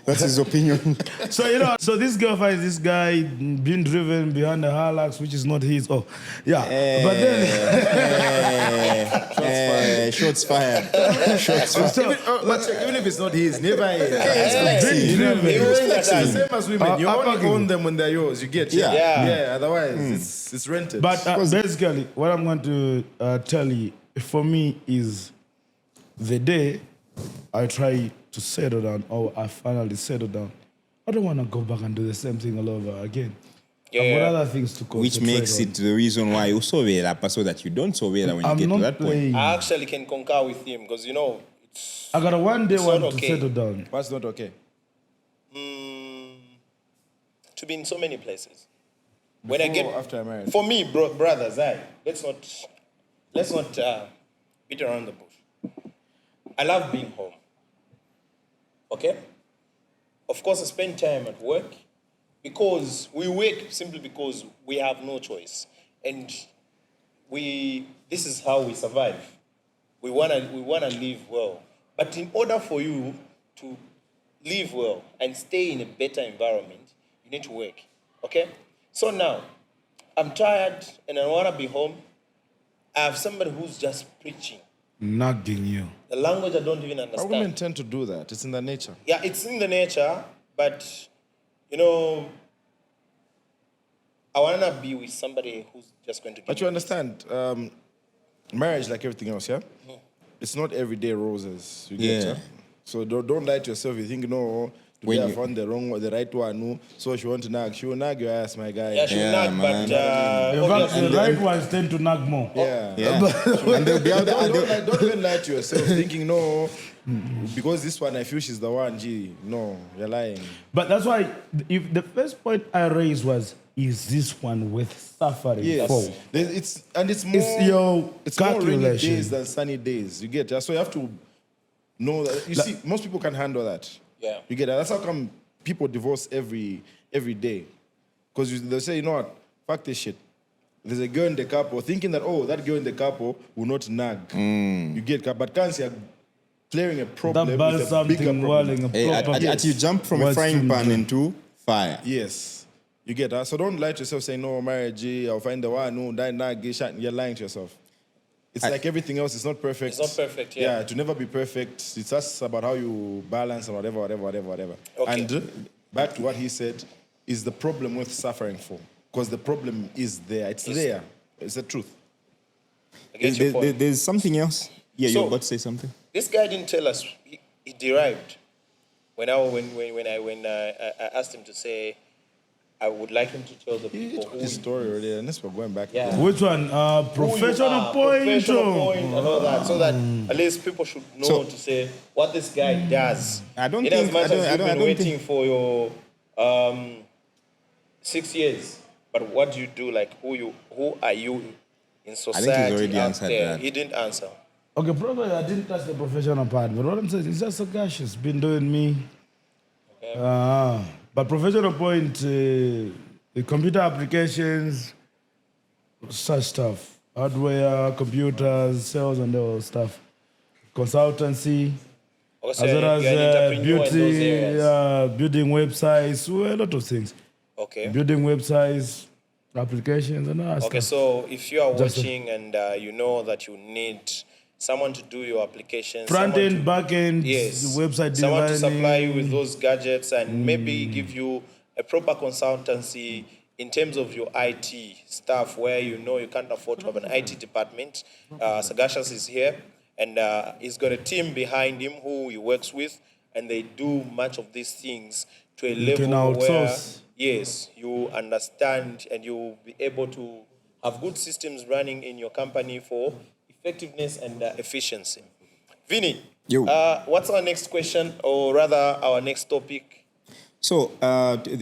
That's his opinion. So, you know, so this girl finds this guy being driven behind the Hilux, which is not his. Oh, yeah. But then, Shots fired. Shots fired. But even if it's not his, never. being driven. Same as women, you only okay. own them when they're yours. You get Yeah. Otherwise, it's rented. But basically, what I'm going to tell you, for me, is the day I try to settle down, or I finally settle down, I don't want to go back and do the same thing all over again. Yeah. I've got other things to concentrate Which makes on. it the reason why you sovera, so that you don't sovera when you I'm get to not that point. playing. I actually can concur with him because, you know, it's I got a one day It's one not to okay. settle down. What's not okay? to be in so many places. When I Before get or after I married? For me, brothers, let's not beat around the bush. I love being home. Okay? Of course, I spend time at work because we work simply because we have no choice. And this is how we survive. We wanna live well. But in order for you to live well and stay in a better environment, you need to work. Okay? So now, I'm tired and I wanna be home. I have somebody who's just preaching. Nagging you. The language I don't even Our understand. women tend to do that. It's in their nature. Yeah, it's in the nature, but you know, I wanna be with somebody who's just going to give But you me understand, marriage, like everything else, yeah? It's not everyday roses. You get Yeah. yeah? So don't lie to yourself. You think, no, Today I found the right one. No? So she want to nag. She will nag your ass, my guy. Yeah, she will nag, but In fact, obviously, the right ones tend to nag more. Yeah. And they'll be out there. Don't even lie to yourself thinking, no, because this one I feel she's the one. Gee, no, you're lying. But that's why if the first point I raised was, is this one worth suffering for? It's more. It's your more rainy calculation. days than sunny days. You get that, so you have to know that. You see, most people can handle that. Yeah. You get that. That's how come people divorce every day, because they'll say, you know what, fuck this shit. There's a girl in the couple thinking that, oh, that girl in the couple will not nag. You get that, but can't see clearing a problem That with bars a bigger something problem. whirling a Hey, proper. you jump from a What's frying to pan do? into fire. Yes. You get that? So don't lie to yourself saying, no, marriage, I'll find the one, no, die, nag, you're lying to yourself. It's like everything else, it's not perfect. It's not perfect, yeah. Yeah, to never be perfect. It's just about how you balance and whatever. Okay. And back to what he said, is the problem worth suffering for? Because the problem is there. It's there. It's the truth. I get your point. There's something else. Yeah, So- you're about to say something. This guy didn't tell us. He derived. When I asked him to say, I would like him to tell the He people told who his story already, unless we're going back. Yeah. Which one? Professional point. professional point and all that, so that at least people should know So- to say what this guy does. I don't in as think- much I don't- as I you've don't- I been don't waiting for your 6 years, but what do you do? Like who are you in society? already out answered there? that. He didn't answer. Okay, probably I didn't touch the professional part, but what I'm saying is just Sagashas been doing me. But professional point, the computer applications, such stuff, hardware, computers, sales, and all stuff, consultancy, Also, as well you're an as entrepreneur in those beauty, areas. building websites, well, a lot of things. Okay. Building websites, applications, and all that Okay, stuff. so if you are Just a- watching and you know that you need someone to do your application, Front someone end, to- back end, yes, website someone to designing. supply you with those gadgets and maybe give you a proper consultancy in terms of your IT stuff, where you know you can't afford to have an IT department. Sagashas is here, and he's got a team behind him who he works with, and they do much of these things to a You can level where, outsource. yes, you understand and you'll be able to have good systems running in your company for effectiveness and efficiency. Vinny, Yo. what's our next question, or rather our next topic? So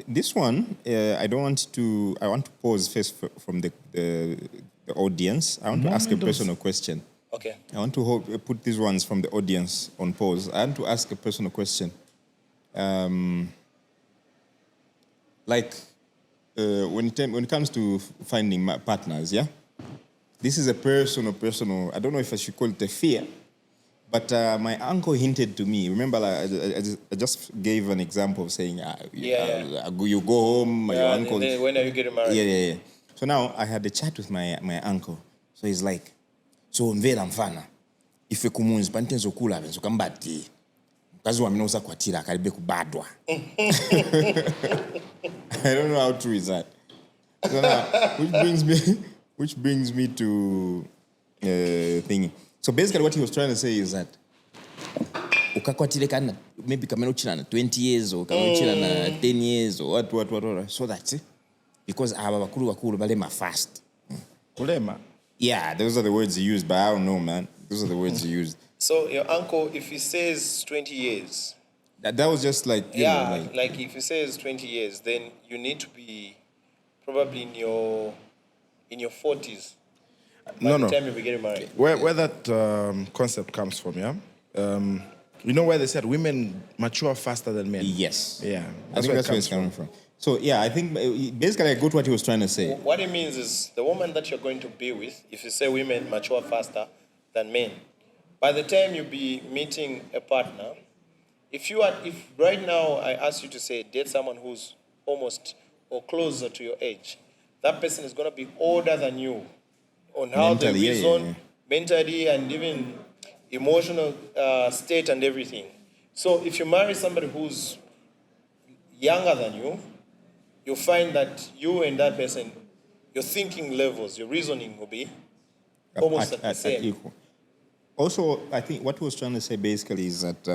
this one, I want to pose first from the audience. I want to ask a personal question. Okay. I want to put these ones from the audience on pause. I want to ask a personal question. When it comes to finding partners, yeah? This is a personal, I don't know if I should call it a fear, but my uncle hinted to me. Remember, I just gave an example of saying, you go home, your uncle. When are you getting married? Yeah. So now I had a chat with my uncle. So he's like, so mvera mfana, ife kumunzi panitenzo kula benzo kambati. Mkazi wa minoza kwa tira karibe kubadwa. I don't know how true is that. So now, which brings me to thingy. So basically what he was trying to say is that ukakwatile kana maybe kameno chila na 20 years or kameno chila na 10 years or what. So that's it. Because aba bakulu balema fast. Kulema. Yeah, those are the words he used, but I don't know, man. Those are the words he used. So your uncle, if he says 20 years, That was just like, you know, like if he says 20 years, then you need to be probably in your 40s. By the time you be getting married. Where that concept comes from, yeah? You know where they said women mature faster than men? yes. Yeah. I think that's where it's coming from. So, yeah, I think basically I got what he was trying to say. What it means is the woman that you're going to be with, if you say women mature faster than men, by the time you be meeting a partner, if right now I ask you to say date someone who's almost or closer to your age, that person is going to be older than you on how they Mentally, reason, mentally, and even emotional state and everything. So if you marry somebody who's younger than you, you'll find that you and that person, your thinking levels, your reasoning will be almost at the same. Equal. Also, I think what he was trying to say basically is that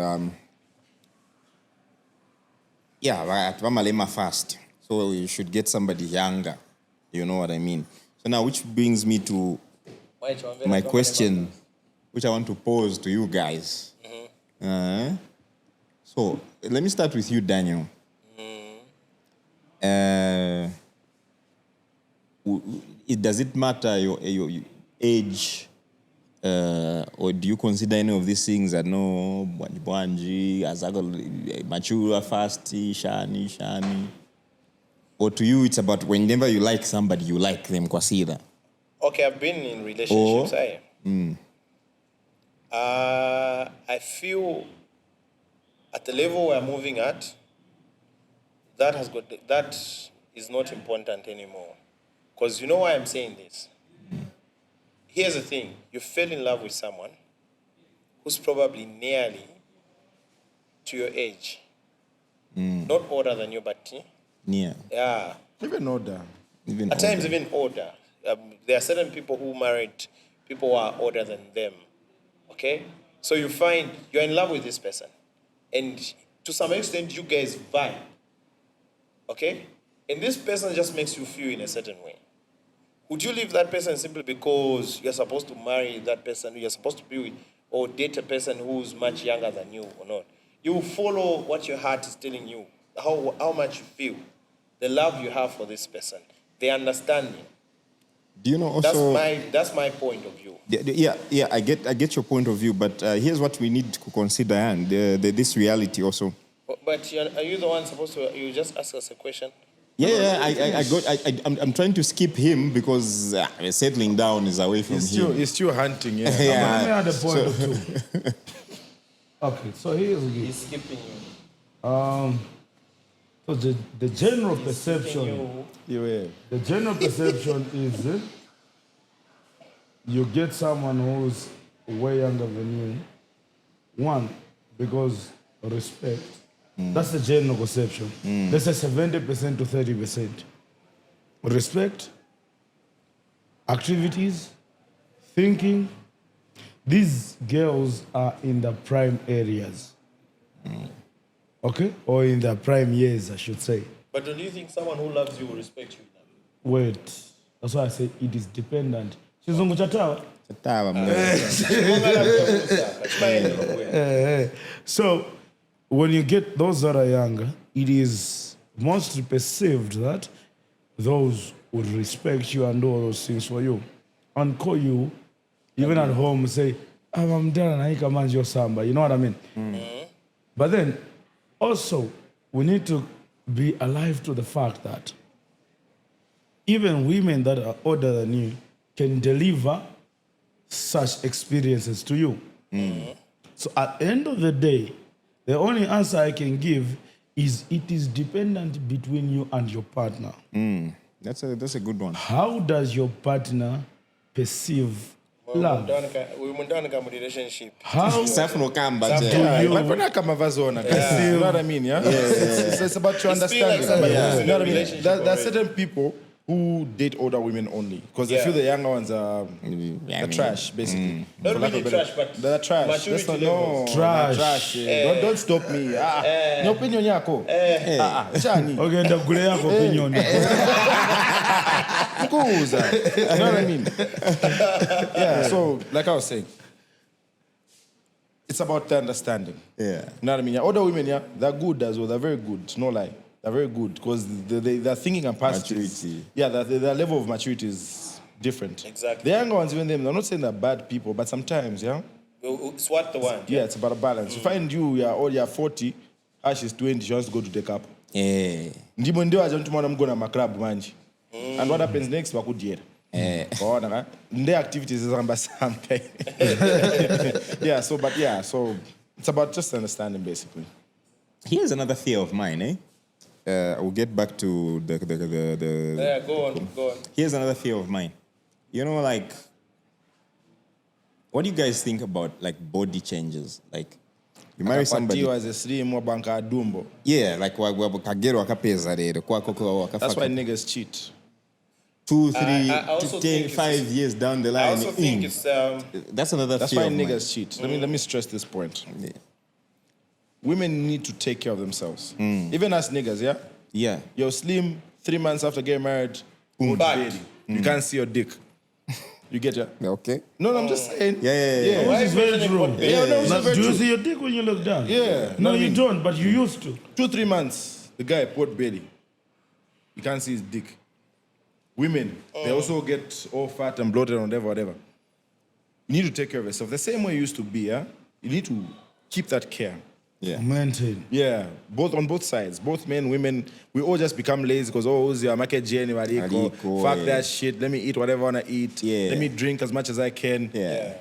Yeah, right. Vamalema fast. So you should get somebody younger. You know what I mean? So now, which brings me to my question, which I want to pose to you guys. So let me start with you, Daniel. Does it matter your age, or do you consider any of these things that no bwanji, mature, fasty, shani? Or to you, it's about whenever you like somebody, you like them, kwasira? Okay, I've been in relationships. I feel at the level we're moving at, that is not important anymore. Because you know why I'm saying this? Here's the thing. You fell in love with someone who's probably nearly to your age. Not older than you, but Yeah. yeah. Even older. At times even older. There are certain people who married people who are older than them. Okay? So you find you're in love with this person. And to some extent, you guys vibe. Okay? And this person just makes you feel in a certain way. Would you leave that person simply because you're supposed to marry that person, you're supposed to be with, or date a person who's much younger than you or not? You follow what your heart is telling you, how much you feel, the love you have for this person, the understanding. Do you know also? That's my point of view. Yeah. I get your point of view, but here's what we need to consider, and this reality also. But are you the one supposed to? You just ask us a question. Yeah, I'm trying to skip him because settling down is away from him. He's still hunting, yeah. Let me add a point or two. Okay, so here's He's skipping you. So the general perception, Yeah. the general perception is you get someone who's way younger than you. One, because respect. That's the general perception. Let's say 70% to 30%. Respect, activities, thinking. These girls are in the prime areas. Okay? Or in the prime years, I should say. But don't you think someone who loves you will respect you? Wait. That's why I say it is dependent. Chizungu chatawa? So, when you get those that are younger, it is mostly perceived that those would respect you and do all those things for you. And call you, even at home, say, I'm done, I command your samba. You know what I mean? But then, also, we need to be alive to the fact that even women that are older than you can deliver such experiences to you. So at the end of the day, the only answer I can give is it is dependent between you and your partner. That's a good one. How does your partner perceive love? We're relationship. How no kamba, do But you we're not kamavazona, guys. You know what I mean, yeah? It's about your It's feel like understanding. somebody Yeah. who's in You know a what I mean? relationship There are already. certain people who date older women only because they Yeah. feel the younger ones are they're trash, basically. Not For lack really of better- trash, but they're trash. That's maturity not, levels. no, Trash. they're trash. Yeah. Don't stop me. Ni opinion yako. Chani. okay, ndakule yako opinion. Kuza. You know what I mean? Yeah, so like I was saying, it's about the understanding. Yeah. You know what I mean? Yeah, older women, yeah, they're good as well. They're very good. No lie. They're very good because they're thinking capacity. Maturity. Yeah, their level of maturity is different. Exactly. The younger ones, even them, they're not saying they're bad people, but sometimes, yeah, It's what the one. yeah, it's about a balance. You find you're 40, she's 20, she wants to go to the cup. Yeah. Ndimo ndio aje mtu mwana mgona maklab manje. And what happens next wakudiera. Waona ka? Their activities zihamba something. So it's about just understanding basically. Here's another fear of mine, eh? We'll get back to the Yeah, go on. Here's another fear of mine. You know, like, what do you guys think about, like, body changes? Like, you marry somebody. Akapatiwa as a slim wabanka dumbo. Yeah, like, kagero wakapeza rero. That's why niggas cheat. 2, 3, I also 10, think 5 years down the line. I also think mm. it's. That's another That's fear why of mine. niggas cheat. Let me stress this point. Yeah. women need to take care of themselves. Even us niggas, yeah? Yeah. You're slim, 3 months after getting married, boom, Bad. baby. You can't see your dick. You get ya? Okay. No, I'm just saying. Yeah. Why This is very true. Yeah, no, it's Like, very do you true. see your dick when you look down? Yeah. No, I you mean, don't, but you used to. 2-3 months, the guy put belly. You can't see his dick. Women, they also get all fat and bloated and whatever. You need to take care of yourself. The same way you used to be, yeah? You need to keep that care. Yeah. Maintain. Yeah, on both sides, both men, women, we all just become lazy because, who's your market journey, fuck yeah. that shit, let me eat whatever I want to eat, Yeah. let me drink as much as I can. Yeah.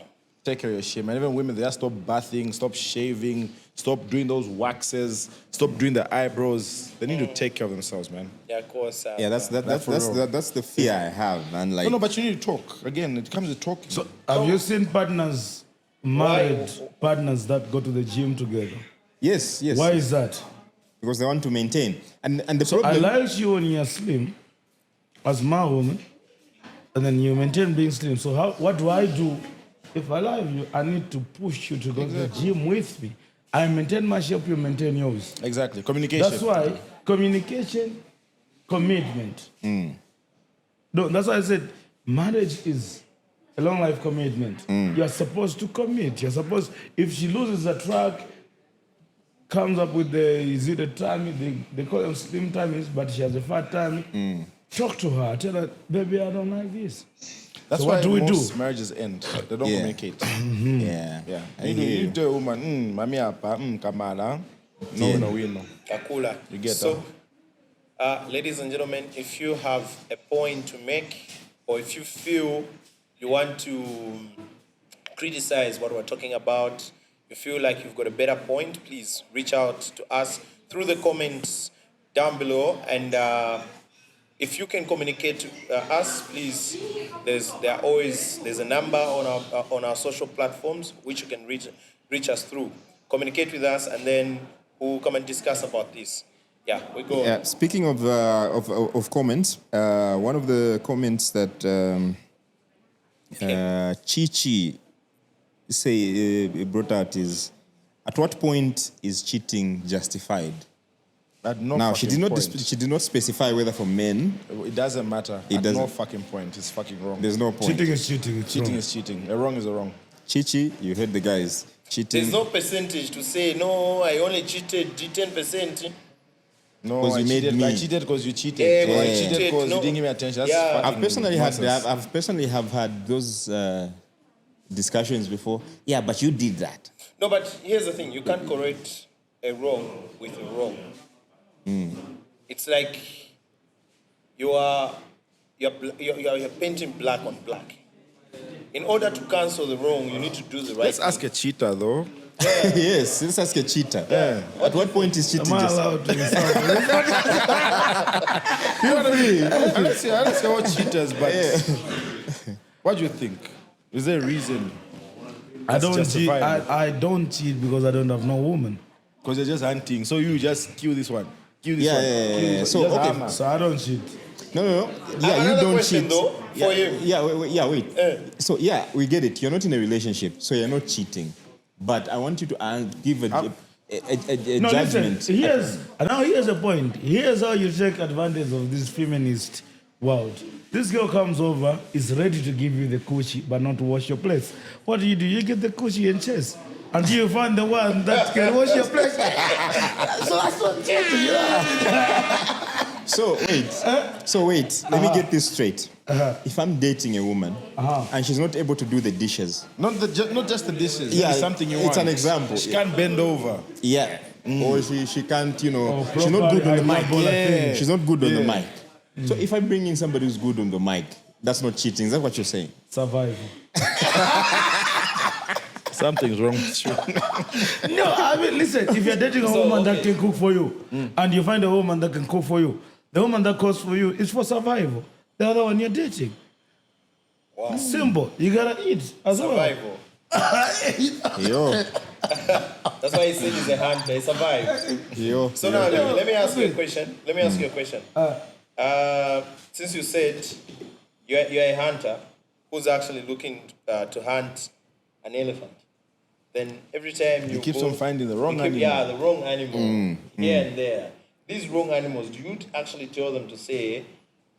Take care of your shit, man. Even women, they just stop bathing, stop shaving, stop doing those waxes, stop doing the eyebrows. They need to take care of themselves, man. Yeah, of course. Yeah, that's the fear I have, man. Like, No, but you need to talk. Again, it comes to talking. So, have you seen partners, married partners that go to the gym together? yes. Why is that? Because they want to maintain. And the So I problem. like you when you're slim, as my woman, and then you maintain being slim. So what do I do? If I love you, I need to push you to go to the gym with me. I maintain my shape, you maintain yours. Exactly, communication. That's why communication, commitment. No, that's why I said marriage is a long life commitment. You're supposed to commit. You're supposed, if she loses a track, comes up with is it a tummy? They call them slim tummies, but she has a fat tummy. Talk to her. Tell her, baby, I don't like this. That's So why what do we do? most marriages end. They don't Yeah. communicate. Yeah. Yeah. I You hear need you. to a woman, mami apa, kamala. No, Yeah. we know. Kakula. You get so, ladies and gentlemen, if you have a point to make, or if you feel you want to criticize what we're talking about, you feel like you've got a better point, please reach out to us through the comments down below. And if you can communicate to us, please, there's a number on our social platforms which you can reach us through. Communicate with us, and then we'll come and discuss about this. Yeah, we go. Yeah, speaking of comments, one of the comments that Chichi brought out is, at what point is cheating justified? At no Now, fucking point. she did not specify whether for men. It doesn't matter. It At no doesn't. fucking point. It's fucking wrong. There's no point. Cheating is cheating. It's Cheating wrong. is cheating. A wrong is a wrong. Chichi, you heard the guys. Cheating. There's no percentage to say, no, I only cheated 10%. No, 'Cause you made me. I cheated because you cheated. Yeah, Or I yeah. cheated because No. you didn't give me attention. That's Yeah. fucking I've personally have had those discussions before. Yeah, but you did that. No, but here's the thing: you can't correct a wrong with a wrong. It's like you're painting black on black. In order to cancel the wrong, you need to do the right. Let's ask a cheater, though. Yes, let's ask a cheater. At what point is cheating Am I justified? allowed to insult? I don't see all cheaters, but what do you think? Is there a reason? I don't cheat. justifiable. I don't cheat because I don't have no woman. Because you're just hunting. So you just kill this one. Kill this Yeah, one. yeah, yeah, kill yeah. this So, one. Just okay. hammer. So I don't cheat. No. Yeah, you Another don't question, cheat. though, for yeah, him. Yeah, wait. So, yeah, we get it. You're not in a relationship, so you're not cheating. But I want you to give a No, judgment. listen. Here's a point. Here's how you take advantage of this feminist world. This girl comes over, is ready to give you the coochie, but not to wash your place. What do? You get the coochie and chase until you find the one that can wash your place. So that's not cheating, you know? So wait. Let me get this straight. If I'm dating a woman and she's not able to do the dishes, Not just the dishes. Yeah, Maybe something you it's want. an example. She can't bend over. yeah, or she can't, she's not properly good on the mic. eyeball a thing. She's not good on the mic. So if I bring in somebody who's good on the mic, that's not cheating. Is that what you're saying? Survival. Something's wrong with you. No, I mean, listen, if you're dating a woman that can cook for you, and you find a woman that can cook for you, the woman that cooks for you is for survival. The other one you're dating. Wow. Simple. You gotta eat as Survival. Yo, That's why he said he's a hunter. He survived. yo. So now let me ask you a question. Since you said you're a hunter who's actually looking to hunt an elephant, then every time you keeps go, on finding the wrong you keep- animal. Yeah, the wrong animal here and there. These wrong animals, do you actually tell them to say,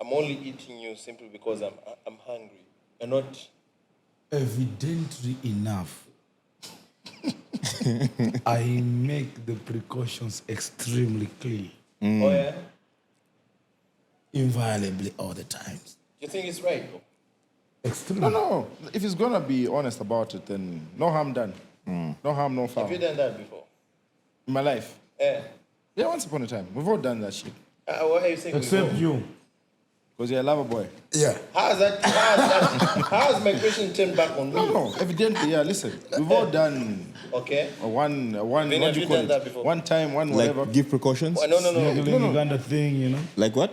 "I'm only eating you simply because I'm hungry," and not? Evidently enough. I make the precautions extremely clear, Oh yeah. inviolably all the times. You think it's right, though? Extremely. No. If he's gonna be honest about it, then no harm done. No harm, no foul. Have you done that before? In my life. Yeah. Yeah, once upon a time. We've all done that shit. What are you saying? Except you. Because you're a lover boy. Yeah. How's my question turned back on me? No, evidently, yeah, listen. We've all done Okay. one Then what have do you you call done it? that before? One time, one whatever. Like give precautions? Oh, no. Uganda thing, you know. Like what?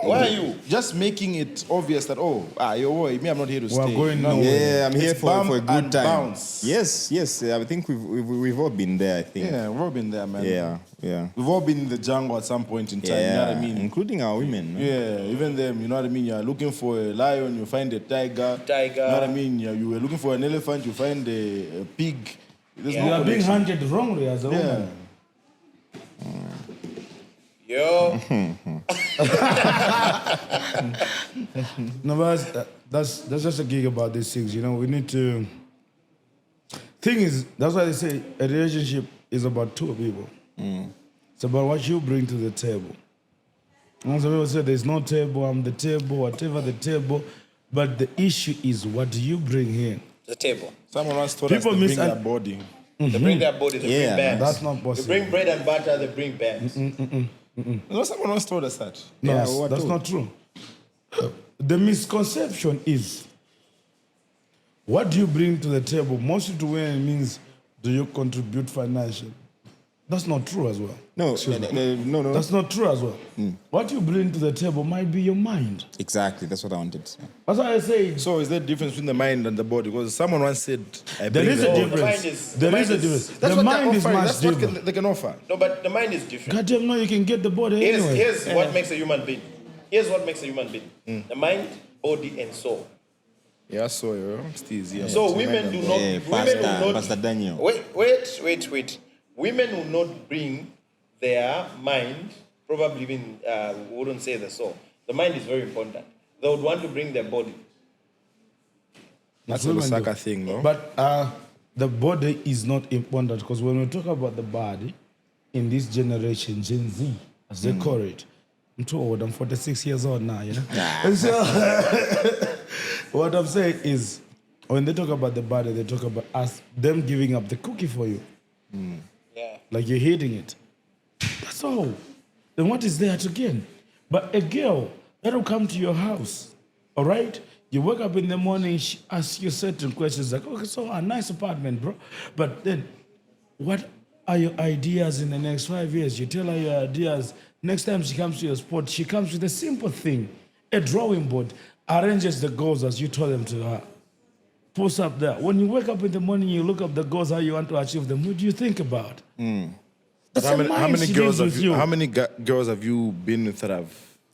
Why are you? Just making it obvious that, yo, boy, me, I'm not here to We're stay. going No. nowhere. Yeah, I'm here It's for a bump good and time. bounce. Yes. I think we've all been there, I think. Yeah, we've all been there, man. Yeah. We've all been in the jungle at some point in time, you know what I mean? Including our women. No? Yeah, even them, you know what I mean? You're looking for a lion, you find a tiger. Tiger. You know what I mean? You were looking for an elephant, you find a pig. There's Yeah. You no are being connection. hunted wrongly as a Yeah. woman. Yo. No, but that's just a gig about these things. You know, we need to. Thing is, that's why they say a relationship is about two people. It's about what you bring to the table. And some people say there's no table, I'm the table, whatever the table. But the issue is, what do you bring here? The table. Someone once told us People to bring miss- their body. They bring their body, they Yeah, bring bags. That's not They possible. bring bread and butter, they bring bags. No, someone once told us that. No, Yeah, that's- what that's do? not true. The misconception is, what do you bring to the table? Mostly to women means, do you contribute financially? That's not true as well. No. That's not true as well. What you bring to the table might be your mind. Exactly. That's what I wanted to say. That's why I say So is there a difference between the mind and the body? Because someone once said, there bring is the a body. difference. the There mind is a is- difference. That's The what mind they're is offering. much That's what different. they can offer. No, but the mind is different. Goddamn, no, you can get the body anyway. Here's what makes a human being. Here's what makes a human being. The mind, body, and soul. Yeah, so, Steez, yeah. So It's women do mind not. Yeah, women will not. Pastor Daniel. Wait. Women will not bring their mind. Probably even wouldn't say the soul. The mind is very important. They would want to bring their body. That's a Women Lusaka do. thing, no? But the body is not important, because when we talk about the body in this generation, Gen Z, as they call it, I'm too old, I'm 46 years old now, you know? And so, what I'm saying is, when they talk about the body, they talk about them giving up the cookie for you. Yeah. Like you're hitting it. That's all. Then what is there to gain? But a girl that'll come to your house, all right? You wake up in the morning, she asks you certain questions like, okay, so a nice apartment, bro. But then, what are your ideas in the next 5 years? You tell her your ideas. Next time she comes to your spot, she comes with a simple thing, a drawing board, arranges the goals as you told them to her. Post up there. When you wake up in the morning, you look up the goals, how you want to achieve them. What do you think about? That's How a many, mind she girls lives have with you, how many girls have you been with that have?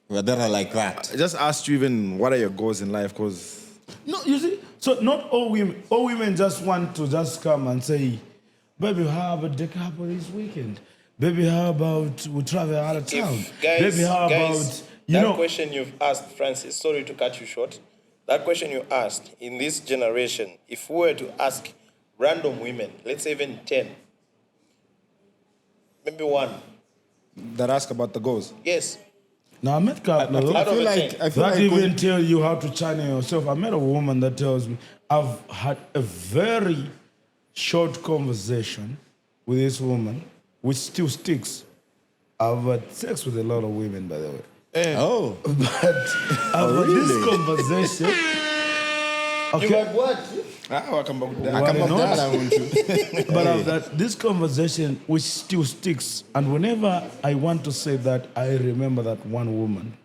Well, that are like that. I just asked you even what are your goals in life? Because No, you see, so not all women just want to just come and say, baby, how about the couple this weekend? Baby, how about we travel out of town? Baby, how about, that question you've asked, Francis, sorry to cut you short. That question you asked, in this generation, if we were to ask random women, let's say even 10, maybe one, that ask about the goals. yes, Now, I met couples Out of a that even tell you how to channel yourself. I met a woman that tells me, I've had a very short conversation with this woman, which still sticks. I've had sex with a lot of women, by the way. Oh. But I've had this conversation. You had what? I come back with that. Why Come not? on, I want you. But I've had this conversation which still sticks. And whenever I want to say that, I remember that one woman.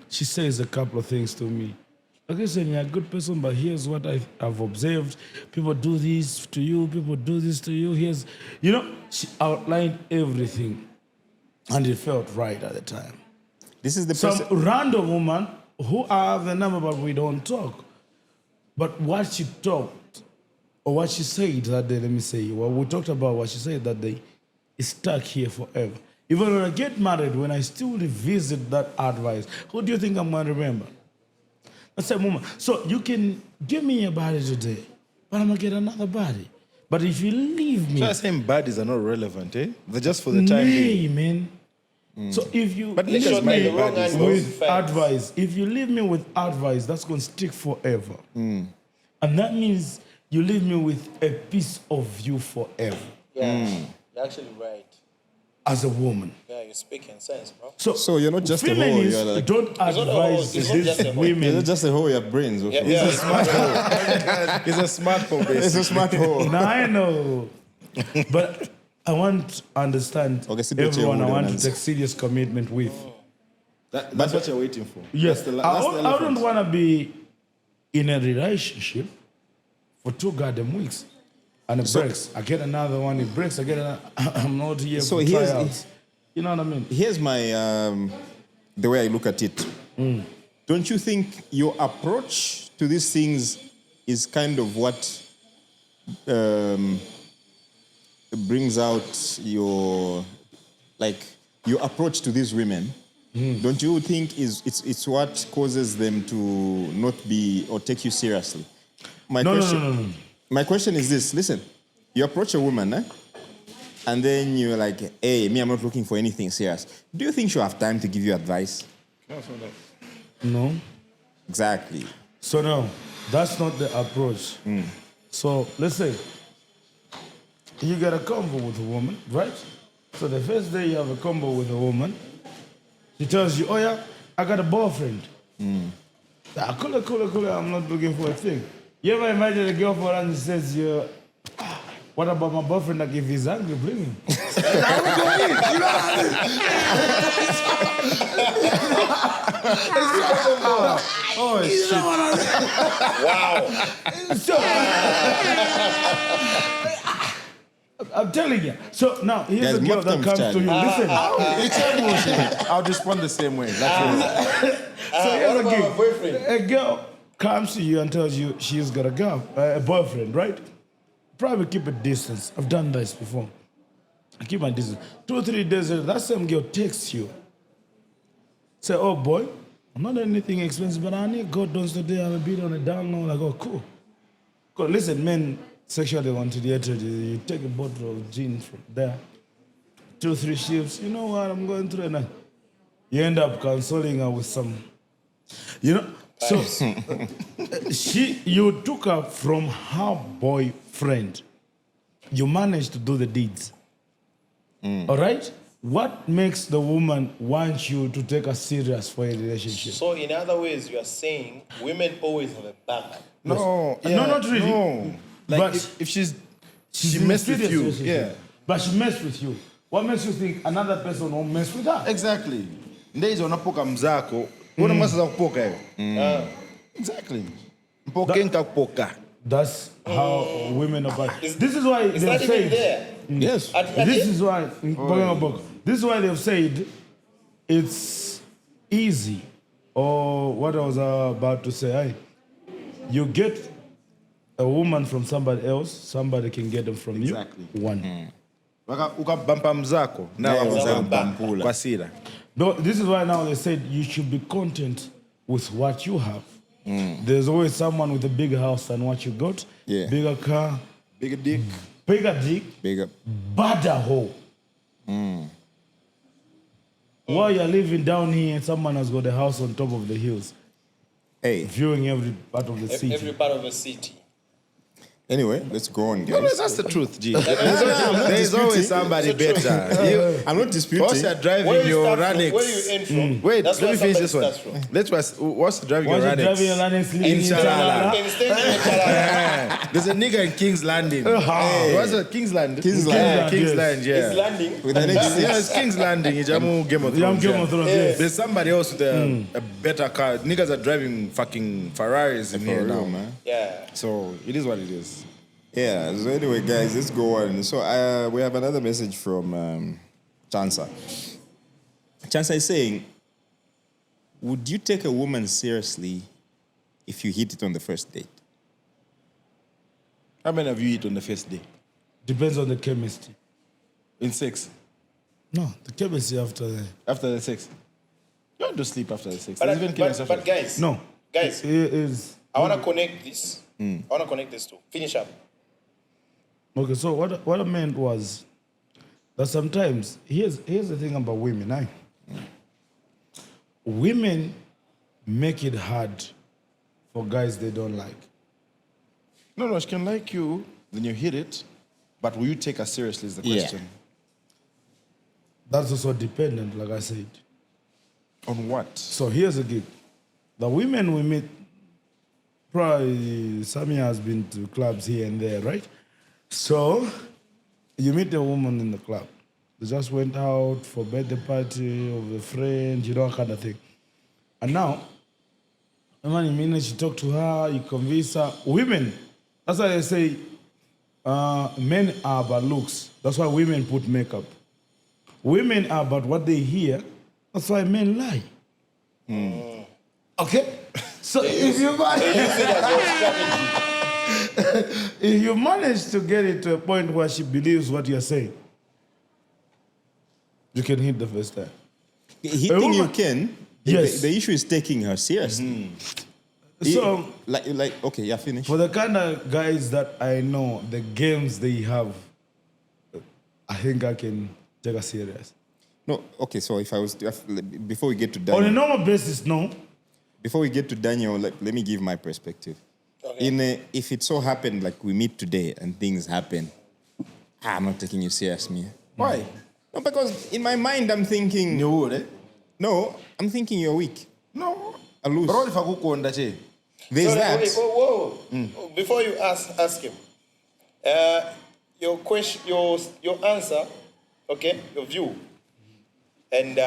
She says a couple of things to me. Like, listen, you're a good person, but here's what I've observed. People do this to you, people do this to you. Here's, she outlined everything. And it felt right at the time. This is the Some person. random woman who I have the number, but we don't talk. But what she talked or what she said that day, let me say, well, we talked about what she said that day, is stuck here forever. Even when I get married, when I still revisit that advice, who do you think I'm going to remember? That's that woman. So you can give me a body today, but I'm going to get another body. But if you leave me... So I'm saying bodies are not relevant, eh? They're just for the time being. man. So if you But leave niggas me mind the wrong angles. with Facts. advice, if you leave me with advice, that's going to stick forever. And that means you leave me with a piece of you forever Yeah, you're actually right. as a woman. Yeah, you're speaking sense, bro. So you're not just a hoe, feminists you're like... don't not a hoe, advise it's not just a these hoe. You're women. not just a hoe, you have brains. Yeah, Okay? yeah. It's a smartphone, It's basically. a smart hoe. Now I know, but I want to understand Okay, see, bet you everyone I would want to answer. take serious commitment with. That's what you're waiting for. Yes, That's the I don't elephant. want to be in a relationship for 2 goddamn weeks. And it breaks. I get another one, it breaks. I get another. I'm not here So for here's- tryouts. You know what I mean? Here's my the way I look at it. Don't you think your approach to these things is kind of what brings out your approach to these women? Don't you think it's what causes them to not be or take you seriously? No. My question is this: listen, you approach a woman, eh? And then you're like, hey, me, I'm not looking for anything serious. Do you think she'll have time to give you advice? No. Exactly. So no, that's not the approach. So let's say you get a combo with a woman, right? So the first day you have a combo with a woman, she tells you, oh yeah, I got a boyfriend. Ah, cool, I'm not looking for a thing. You ever imagine a girl for and she says, what about my boyfriend? Like if he's angry, bring him. Oh, shit. Wow. So, I'm telling you. So now here's Guys, a girl mock that them, comes to you. Listen. I'll respond the same way. That's it. So here's What a about girl. my boyfriend? A girl comes to you and tells you she's got a boyfriend, right? Probably keep a distance. I've done this before. I keep my distance. 2 or 3 days later, that same girl texts you. Say, oh boy, I'm not anything expensive, but I need God dance today. I'm a bit on a down low. Like, oh, cool. Cool. Listen, men sexually oriented, you take a bottle of gin from there, 2 or 3 shifts. You know what? I'm going through a night. You end up consoling her with some, So you took her from her boyfriend. You managed to do the deeds. All right? What makes the woman want you to take her serious for a relationship? So in other words, you are saying women always have a backup. No, No, not really. No. Like But if she in a messed with serious you, relationship. yeah, But she messed with you. What makes you think another person won't mess with her? exactly. Ndeizo unapoka mzako, una masa za kupoka hiyo. Exactly. Mpoke nkakupoka. That's how women operate. This is why Is they've that even said. there? Yes. This is why. This is why they've said it's easy. Or what I was about to say. Hey, you get a woman from somebody else. Somebody can get them from Exactly. you. One. Ukabampa mzako na Naye wakabampa wazampula. kwa sira. No, this is why now they said you should be content with what you have. There's always someone with a bigger house than what you got. Yeah. Bigger car, Big dick. bigger dick, Big up. badder hole. While you're living down here, someone has got a house on top of the hills, Hey, viewing every part of the city. Every part of the city. anyway, let's go on, No, guys. that's the truth, G. There's always somebody better. I'm not disputing. Once you're driving Where you your start from, Ranix. where you end from. Wait, That's let where me finish this somebody one. starts from. Once you're driving Once your you're driving your Ranix. Linux, living Inshallah. You can stay in the Chala. There's a nigga in King's Landing. What's it? King's Landing? King's Yeah, Landing, King's yes. Landing, yeah. It's landing. With an X6. Yeah, it's King's Landing. Ijamu Game of Thrones. Game of Thrones, yes. There's somebody else with a better car. Niggas are driving fucking Ferraris in For here real, now. man. Yeah. So it is what it is. Yeah, so anyway, guys, let's go on. So we have another message from Chansa. Chansa is saying, would you take a woman seriously if you hit it on the first date? How many of you eat on the first day? Depends on the chemistry. In sex? No, the chemistry after the... After the sex? You don't do sleep after the sex. But, There's even killing but guys, No. guys, It is... I want to connect this. I want to connect this too. Finish up. Okay, so what I meant was that sometimes, here's the thing about women, Women make it hard for guys they don't like. No, she can like you, then you hit it, but will you take her seriously is the Yeah. question. That's also dependent, like I said. On what? So here's the gig. The women we meet, probably Sammy has been to clubs here and there, right? So you meet a woman in the club. They just went out for birthday party of a friend, that kind of thing. And now, the man, you mean, you talk to her, you convince her. Women, that's why they say men are about looks. That's why women put makeup. Women are about what they hear. That's why men lie. Okay? So if you if you manage to get it to a point where she believes what you're saying, you can hit the first time. Hitting you woman- can. Yes. The issue is taking her seriously. So Okay, yeah, finish. for the kind of guys that I know, the games they have, I think I can take her serious. No, okay, so if I was to, before we get to On a Daniel, normal basis, no. before we get to Daniel, let me give my perspective. Okay. If it so happened like we meet today and things happen, I'm not taking you serious, me. Why? No, because in my mind I'm thinking, You would, eh? no, I'm thinking you're weak. No. A loose. But what if I go on that? There's So, that. wait, whoa. Before you ask him, your question, your answer, okay, your view, and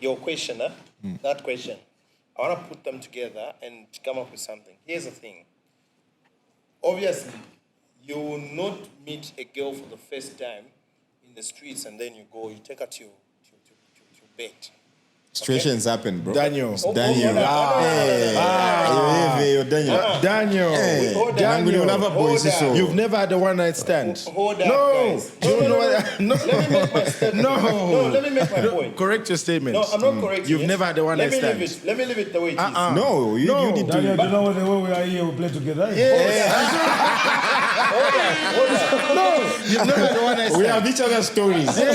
your question, that question, I want to put them together and come up with something. Here's the thing. Obviously, you will not meet a girl for the first time in the streets and then you take her to bed. Situations happen, bro. Daniel. Daniel. Daniel. Daniel. Daniel. You've never had a one-night stand. Hold on, No. guys. You don't know what... No. Let me make my statement. No, let me make my point. Correct your statement. No, I'm not correcting You've it. never had a one-night stand. Let me leave it the way it is. No, you need Daniel, to. you know what the way we are here, we play together. You've never had a one-night stand. We have each other's stories. Okay.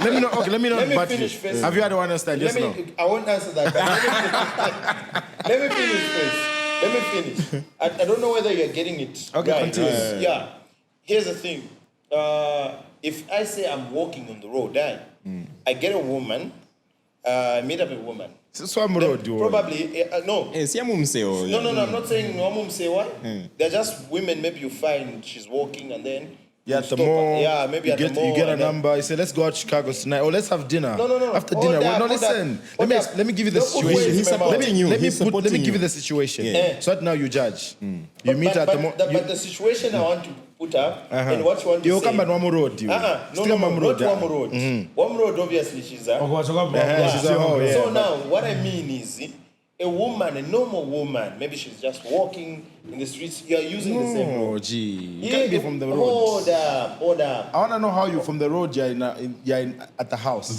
Let me know. Let me know. Let me about finish you. first. Have you had a one-night stand? Yes, no. I won't answer that. But let me finish first. Let me finish. I don't know whether you're getting it. Okay, right. continue. Yeah. Here's the thing. If I say I'm walking on the road, I get a woman, meet up a woman. So I'm road, you Probably, no. No, No, I'm not saying no mum say why. They're just women, maybe you find she's walking and then Yeah, you at the stop her. mall. Yeah, maybe you at get, the mall. You get a and then- number. You say, let's go out to Chicago tonight. Or let's have dinner. No. After Hold dinner. up, no, hold listen. up. Let me give you the Don't put situation. words in my mouth. Let me Let me give you the situation. Yeah. So that now you judge. You meet at the mall. But the situation I want to put up and what you want to You say. come at Wamo Road. No, not Wamo Road. Wamo Road, obviously, she's a... She's a hoe, yeah. So now, what I mean is, a woman, a normal woman, maybe she's just walking in the streets, you're using the same road. Oh, gee. You can't be from the road. Hold up. I want to know how you from the road, you're at the house.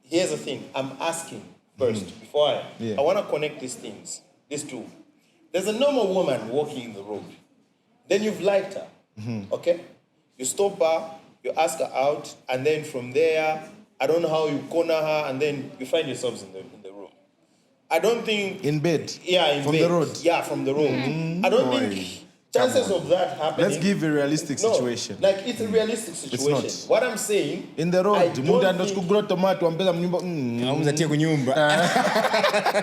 Here's the thing. I'm asking first, before Yeah. I want to connect these things, these two. There's a normal woman walking in the road. Then you've liked her, okay? You stop her, you ask her out, and then from there, I don't know how you corner her, and then you find yourselves in the room. I don't think... In bed? Yeah, in From bed. the road? Yeah, from the road. I don't think chances of that happening... Let's give a realistic situation. Like, it's a realistic situation. not. What I'm saying... In the I road, don't muda ndo think- sikugula tomato ambeza mnyumba.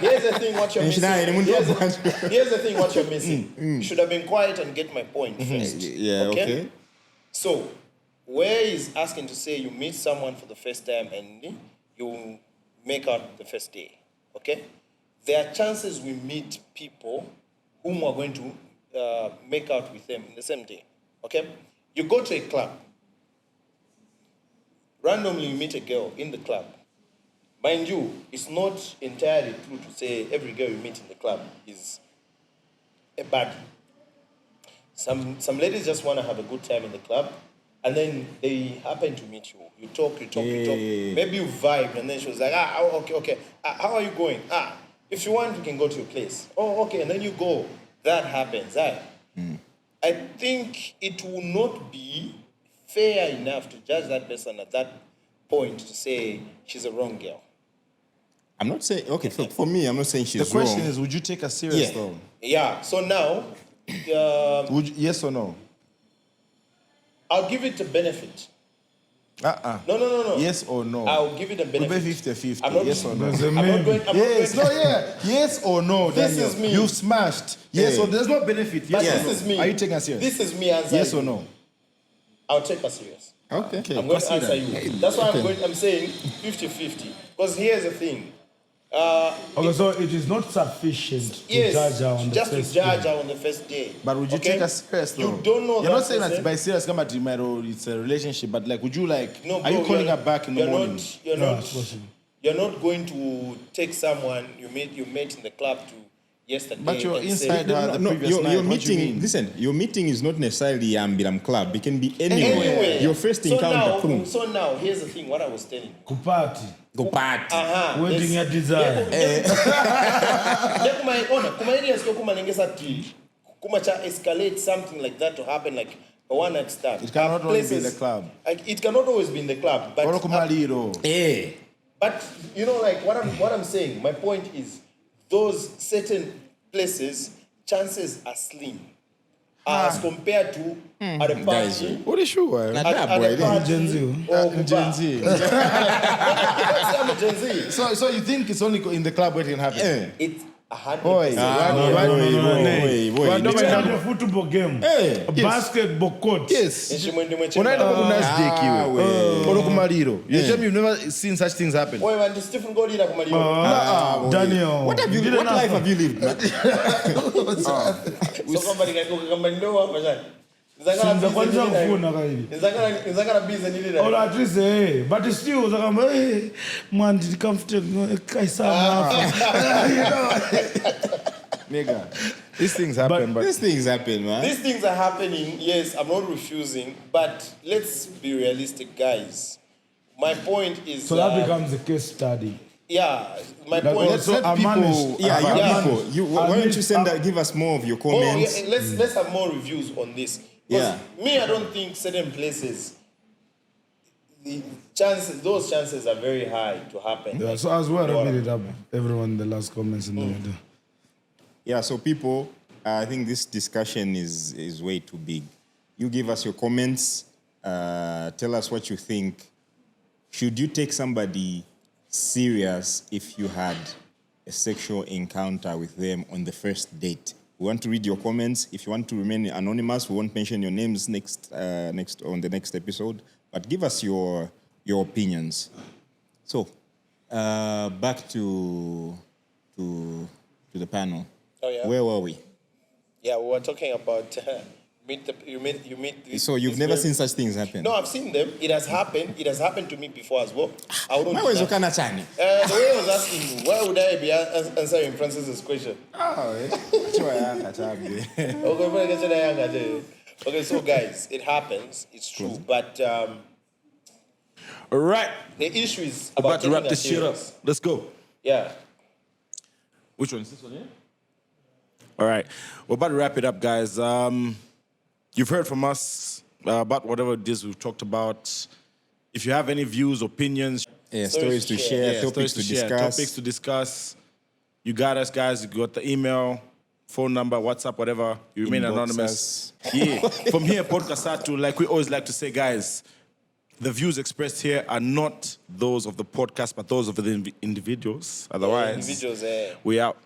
Here's the thing what you're missing. Mshina, Here's the thing what you're missing. You should have been quiet and get my point first. Yeah, okay. So, where he's asking to say you meet someone for the first time and you make out the first day, okay? There are chances we meet people whom we're going to make out with them in the same day, okay? You go to a club. Randomly you meet a girl in the club. Mind you, it's not entirely true to say every girl you meet in the club is a bad. Some ladies just want to have a good time in the club, and then they happen to meet you. You talk. Maybe you vibe, and then she was like, okay. How are you going? If you want, we can go to your place. Oh, okay, and then you go. That happens. I think it will not be fair enough to judge that person at that point to say she's a wrong girl. I'm not saying, okay, for me, I'm not saying she's The question wrong. is, would you take her serious though? Yeah, so now, Yes or no? I'll give it a benefit. No. Yes or no? I'll give it a We'll benefit. be 50-50. I'm not- Yes or no? There's a I'm not maybe. going. I'm Yes, not no, going yeah. Yes or no, This Daniel? is me. You've smashed. Yes Yeah. or there's no benefit. But Yes or this no? is me. Are you taking her serious? This is me answering. Yes or no? I'll take her serious. Okay. I'm going to answer you. That's why I'm saying 50-50. Because here's the thing. Okay, so it is not sufficient to judge her on the just first to judge day. her on the first day. But would you Okay? take her serious though? You don't know You're that not saying that person. by serious, come at it's a relationship, but like, would you like, No, are bro, you calling you're her back in the you're morning? No, it's possible. You're not going to take someone you met in the club to yesterday. But you're and inside say, her the No, previous your night. What do you meeting, mean? listen, your meeting is not necessarily Ambilam Club. It can be anywhere. Anyway, Your first encounter, boom. So now, here's the thing. What I was telling you. Kupati. Go party. Wedding ya desire. Kuma areas kuma nengesa ti. Kuma cha escalate something like that to happen like a one night stand. It cannot Our only be in places- the club. Like, it cannot always be in the club. But Oro kumaliro. But you know, like what I'm saying, my point is those certain places, chances are slim. As compared to at a Guys, party. What is sure? Nah, At that a boy, party Gen Z. or Gen Z. I'm a Gen Z. So you think it's only in the club where it can happen? It's 100%. Boy, When the football game, a basketball court. Yes. Nchimwende mweche Unaenda ba. kwa Nasdaq iwe. Oro kumaliro. You tell me you've never seen such things happen. Oye, man, Stephen Godira kumaliyo. Daniel. What life have you lived, man? So kamba nikaiko kamba ndo hapa jana. Sinza kwanza kufuna kaili. Nzakana busy nilira. Or at least, but still, hey, man, did comfortable, Nigga. These things happen, but These things happen, man. These things are happening. Yes, I'm not refusing, but let's be realistic, guys. My point is So that becomes a case study. yeah, my Like, point also, is I managed. Yeah, you Yeah. people. Why don't you give us more of your oh, comments? yeah, let's have more reviews on this. 'Cause Yeah. me, I don't think certain places those chances are very high to happen. Yeah, so as well, I it up. Everyone in the last comments in the middle. Yeah, so people, I think this discussion is way too big. You give us your comments. Tell us what you think. Should you take somebody serious if you had a sexual encounter with them on the first date? We want to read your comments. If you want to remain anonymous, we won't mention your names next on the next episode. But give us your opinions. So, back to the panel. Oh, yeah. Where were we? Yeah, we were talking about you meet. So you've never seen such things happen? No, I've seen them. It has happened. It has happened to me before as well. I wouldn't. Why do was you that. kind of tiny? The way I was asking you, why would I be answering Francis's question? Okay, so guys, it happens. It's true, but all right. the issue is About to taking wrap her this shit up. serious. Let's go. Yeah. Which one is this one here? All right. We're about to wrap it up, guys. You've heard from us about whatever it is we've talked about. If you have any views, opinions, Yeah, stories to share, topics to discuss. topics to discuss, you got us, guys. You got the email, phone number, WhatsApp, whatever. You remain Inbox anonymous. Yeah. From here, Podcast Yatu, like we always like to say, guys, the views expressed here are not those of the podcast, but those of the individuals. Otherwise, Individuals, we out.